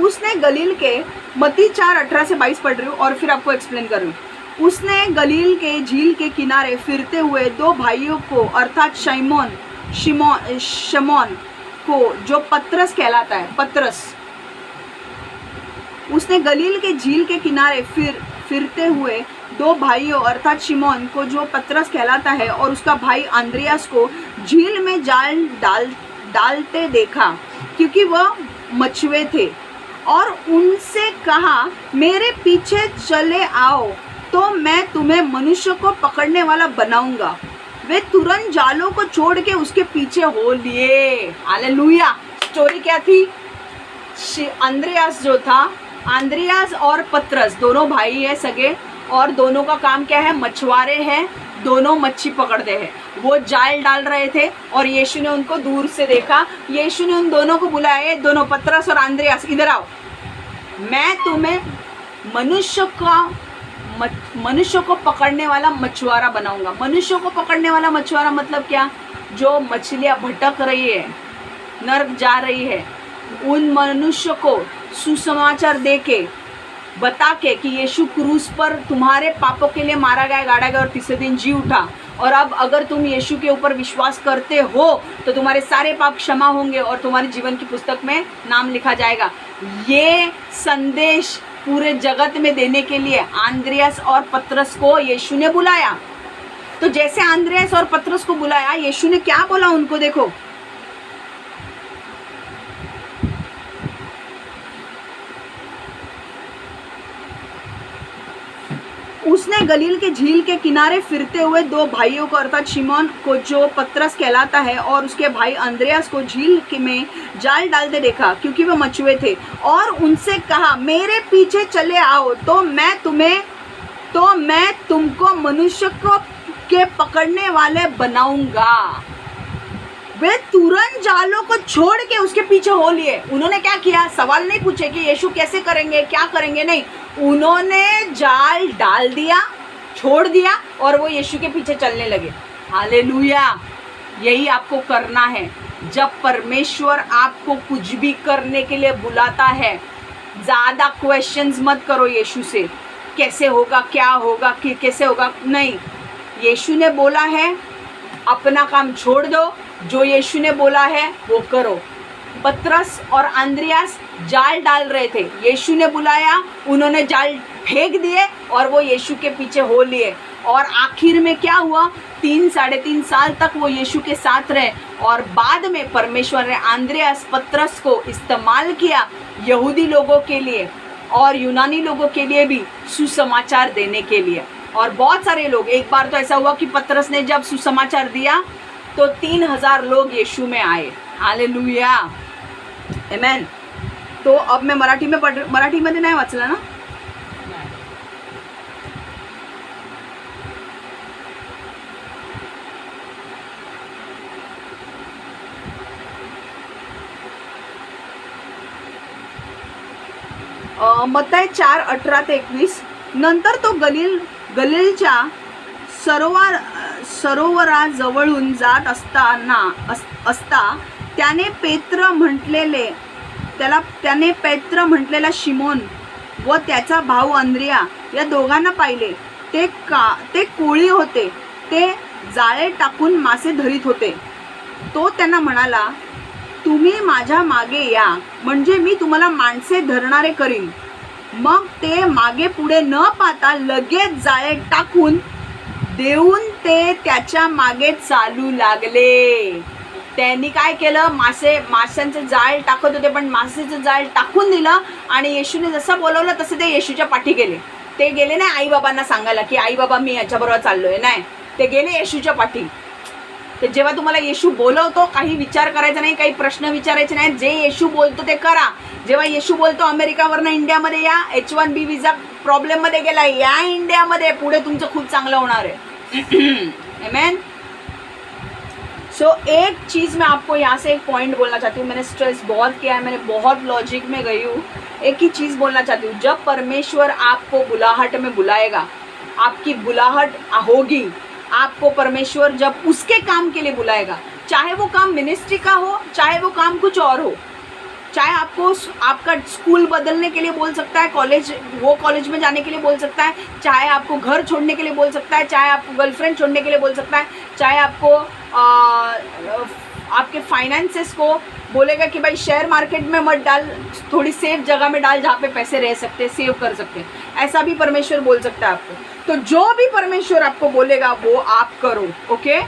Speaker 1: उसने गलील के, मत्ती 4:18 से 22 पढ़ रही हूँ और फिर आपको एक्सप्लेन कर रही हूँ। उसने गलील के झील के किनारे फिरते हुए 2 भाइयों को, अर्थात शमौन को, जो पतरस कहलाता है, पतरस। उसने गलील के झील के किनारे फिरते हुए 2 भाइयों, अर्थात शिमोन को, जो पतरस कहलाता है, और उसका भाई अंद्रियास को झील में जाल डालते देखा, क्योंकि वह मछुए थे, और उनसे कहा, मेरे पीछे चले आओ तो मैं तुम्हें मनुष्य को पकड़ने वाला बनाऊंगा। वे तुरंत जालों को छोड़ के उसके पीछे हो लिए। हालेलुया। स्टोरी क्या थी? अंद्रियास जो था, अंद्रियास और पतरस दोनों भाई है सगे, और दोनों का काम क्या है? मछुआरे हैं, दोनों मच्छी पकड़ते हैं। वो जाल डाल रहे थे और यीशु ने उनको दूर से देखा। यीशु ने उन दोनों को बुलाया, दोनों पतरस और अंद्रियास, इधर आओ, मैं तुम्हें मनुष्य को पकड़ने वाला मछुआरा बनाऊंगा। मनुष्य को पकड़ने वाला मछुआरा मतलब क्या? जो मछलियाँ भटक रही है, नर्क जा रही है, उन मनुष्य को सुसमाचार दे के, बता के कि यीशु क्रूस पर तुम्हारे पापों के लिए मारा गया, गाड़ा गया और तीसरे दिन जी उठा, और अब अगर तुम यीशु के ऊपर विश्वास करते हो तो तुम्हारे सारे पाप क्षमा होंगे और तुम्हारे जीवन की पुस्तक में नाम लिखा जाएगा। ये संदेश पूरे जगत में देने के लिए अंद्रियास और पतरस को यीशु ने बुलाया। तो जैसे अंद्रियास और पतरस को बुलाया, यीशु ने क्या बोला उनको? देखो, उसने गलील के झील के किनारे फिरते हुए दो भाइयों को, अर्थात शिमोन को जो पतरस कहलाता है और उसके भाई अंद्रियास को झील में जाल डालते देखा, क्योंकि वे मछुए थे, और उनसे कहा, मेरे पीछे चले आओ तो मैं तुमको मनुष्य को के पकड़ने वाले बनाऊंगा। वे तुरंत जालों को छोड़ के उसके पीछे हो लिए। उन्होंने क्या किया? सवाल नहीं पूछे कि यीशु कैसे करेंगे, क्या करेंगे, नहीं, उन्होंने जाल डाल दिया, छोड़ दिया और वो यीशु के पीछे चलने लगे। हालेलुया। यही आपको करना है। जब परमेश्वर आपको कुछ भी करने के लिए बुलाता है, ज़्यादा क्वेश्चंस मत करो यीशु से, कैसे होगा, क्या होगा, कैसे होगा, नहीं। यीशु ने बोला है, अपना काम छोड़ दो, जो यीशु ने बोला है वो करो। पतरस और अंद्रियास जाल डाल रहे थे, यीशु ने बुलाया, उन्होंने जाल फेंक दिए और वो यीशु के पीछे हो लिए। और आखिर में क्या हुआ? 3-3.5 साल तक वो यीशु के साथ रहे, और बाद में परमेश्वर ने अंद्रियास, पतरस को इस्तेमाल किया यहूदी लोगों के लिए और यूनानी लोगों के लिए भी सुसमाचार देने के लिए। और बहुत सारे लोग, एक बार तो ऐसा हुआ कि पतरस ने जब सुसमाचार दिया तो 3000 लोग यीशु में आए। हालेलुया, आमेन। तो अब मैं मराठीमध्ये नाही वाचला ना? मत्ताई 4:18-21. नंतर तो गलीलच्या सरोवराजवळून जात असता त्याने पेत्र म्हटलेला शिमोन व त्याचा भाऊ अंद्रिया या दोघांना पाहिले. ते कोळी होते, ते जाळे टाकून मासे धरीत होते. तो त्यांना म्हणाला, तुम्ही माझ्या मागे या, म्हणजे मी तुम्हाला माणसे धरणारे करीन. मग ते मागे पुढे न पाहता लगेच जाळे टाकून देऊन ते त्याच्या मागे चालू लागले. त्यांनी काय केलं? माशांचं जाळ टाकत होते, पण माशाचं जाळ टाकून दिलं आणि येशूने जसं बोलवलं तसं ते येशूच्या पाठी गेले. ते गेले नाही आई बाबांना सांगायला की आई बाबा मी याच्याबरोबर चाललोय, नाही, ते गेले येशूच्या पाठी. तर जेव्हा तुम्हाला येशू बोलवतो, काही विचार करायचा नाही, काही प्रश्न विचारायचे नाही, जे येशू बोलतो ते करा. जेव्हा येशू बोलतो अमेरिकावरनं इंडियामध्ये या, H1B विजा प्रॉब्लेममध्ये गेला, या इंडियामध्ये, पुढे तुमचं खूप चांगलं होणार आहे. आमेन. सो एक चीज़ मैं आपको यहाँ से एक पॉइंट बोलना चाहती हूँ. मैंने स्ट्रेस बहुत किया है, मैंने बहुत लॉजिक में गई हूँ. एक ही चीज़ बोलना चाहती हूँ, जब परमेश्वर आपको बुलाहट में बुलाएगा, आपकी बुलाहट होगी, आपको परमेश्वर जब उसके काम के लिए बुलाएगा, चाहे वो काम मिनिस्ट्री का हो, चाहे वो काम कुछ और हो, चाहे आपको आपका स्कूल बदलने के लिए बोल सकता है, कॉलेज में जाने के लिए बोल सकता है, चाहे आपको घर छोड़ने के लिए बोल सकता है, चाहे आपको गर्लफ्रेंड छोड़ने के लिए बोल सकता है, चाहे आपको आपके फाइनेंसेस को बोलेगा कि भाई शेयर मार्केट में मत डाल, थोड़ी सेफ जगह में डाल जहाँ पे पैसे रह सकते हैं, सेव कर सकते हैं, ऐसा भी परमेश्वर बोल सकता है आपको. तो जो भी परमेश्वर आपको बोलेगा वो आप करो. ओके,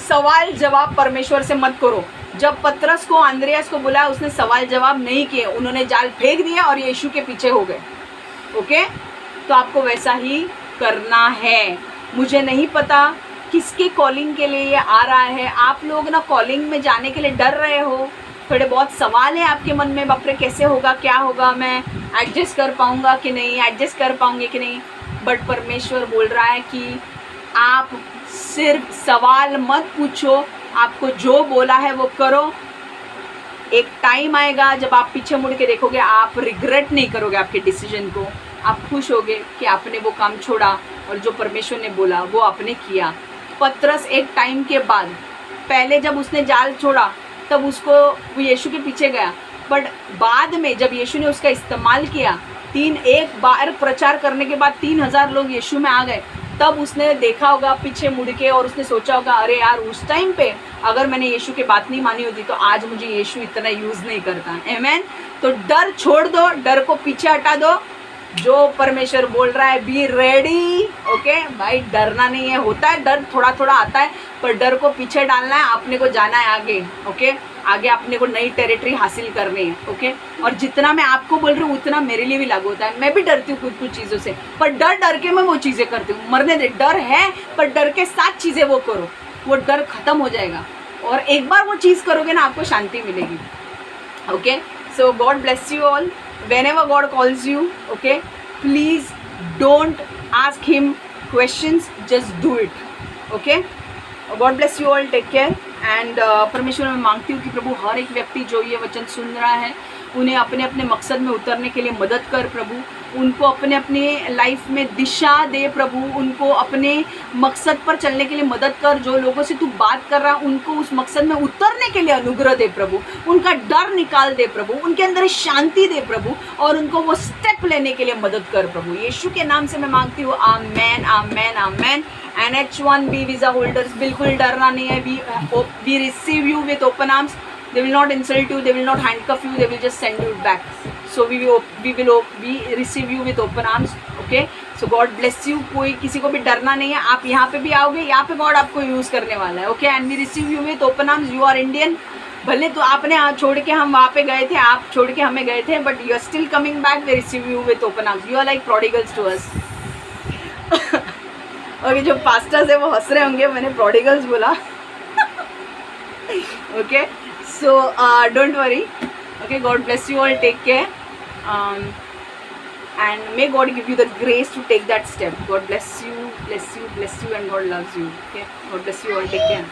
Speaker 1: सवाल जवाब परमेश्वर से मत करो. जब पतरस को, अंद्रियास को बुलाया, उसने सवाल जवाब नहीं किए, उन्होंने जाल फेंक दिया और यीशु के पीछे हो गए. ओके, तो आपको वैसा ही करना है. मुझे नहीं पता किसके कॉलिंग के लिए ये आ रहा है। आप लोग ना कॉलिंग में जाने के लिए डर रहे हो, थोड़े बहुत सवाल हैं आपके मन में, बाप रे कैसे होगा, क्या होगा, मैं एडजस्ट कर पाऊँगा कि नहीं, एडजस्ट कर पाऊँगी कि नहीं। बट परमेश्वर बोल रहा है कि आप सिर्फ सवाल मत पूछो, आपको जो बोला है वो करो। एक टाइम आएगा जब आप पीछे मुड़ के देखोगे, आप रिग्रेट नहीं करोगे आपके डिसीजन को, आप खुश होगे कि आपने वो काम छोड़ा और जो परमेश्वर ने बोला वो आपने किया। पतरस एक टाइम के बाद, पहले जब उसने जाल छोड़ा तब उसको वो यीशु के पीछे गया, बट बाद में जब यीशु ने उसका इस्तेमाल किया, एक बार प्रचार करने के बाद 3000 लोग यीशु में आ गए, तब उसने देखा होगा पीछे मुड़ के और उसने सोचा होगा, अरे यार उस टाइम पे अगर मैंने यीशु की बात नहीं मानी होती तो आज मुझे यीशु इतना यूज़ नहीं करता। आमेन। तो डर छोड़ दो, डर को पीछे हटा दो, जो परमेश्वर बोल रहा है बी रेडी। ओके भाई, डरना नहीं है, होता है डर, थोड़ा थोड़ा आता है, पर डर को पीछे डालना है, आपने को जाना है आगे। ओके, आगे आपने को नई टेरिटरी हासिल करनी है। ओके, और जितना मैं आपको बोल रही हूँ उतना मेरे लिए भी लागू होता है। मैं भी डरती हूँ कुछ चीज़ों से, पर डर डर के मैं वो चीज़ें करती हूँ। मरने दे, डर है पर डर के साथ चीज़ें वो करो, वो डर खत्म हो जाएगा और एक बार वो चीज़ करोगे ना आपको शांति मिलेगी। Okay, so God bless you all. Whenever God calls you, okay, please don't ask him questions, just do it. Okay, God bless you all. Take care. And परमेश्वर मैं मांगती हूँ कि प्रभु हर एक व्यक्ति जो ये वचन सुन रहा है उन्हें अपने अपने मकसद में उतरने के लिए मदद कर प्रभु, उनको अपने अपने लाइफ में दिशा दे प्रभु, उनको अपने मकसद पर चलने के लिए मदद कर। जो लोगों से तू बात कर रहा है उनको उस मकसद में उतरने के लिए अनुग्रह दे प्रभु, उनका डर निकाल दे प्रभु, उनके अंदर शांति दे प्रभु और उनको वो स्टेप लेने के लिए मदद कर प्रभु। यीशु के नाम से मैं मांगती हूँ, amen amen amen. And H1B visa holders, बिल्कुल डरना नहीं है। We receive you with open arms. They will not insult you, they will not handcuff you, they will just send you back. So we receive you with open arms. Okay, so God bless you. कोई किसी को भी डरना नहीं है, आप यहाँ पे भी आओगे, यहाँ पे गॉड आपको यूज़ करने वाला है। Okay, and we receive you with open arms. You are Indian. भले तो आपने छोड़ के हम वहाँ पे गए थे, आप छोड़ के हमें गए थे, but you are still coming back. We receive you with open arms. You are like prodigals to us. Okay, जो pastors है वो हंस रहे होंगे, मैंने prodigals बोला। Okay. So don't worry. Okay, God bless you all. Take care. And may God give you the grace to take that step. God bless you, bless you, bless you, and God loves you. Okay, God bless you all. Take care.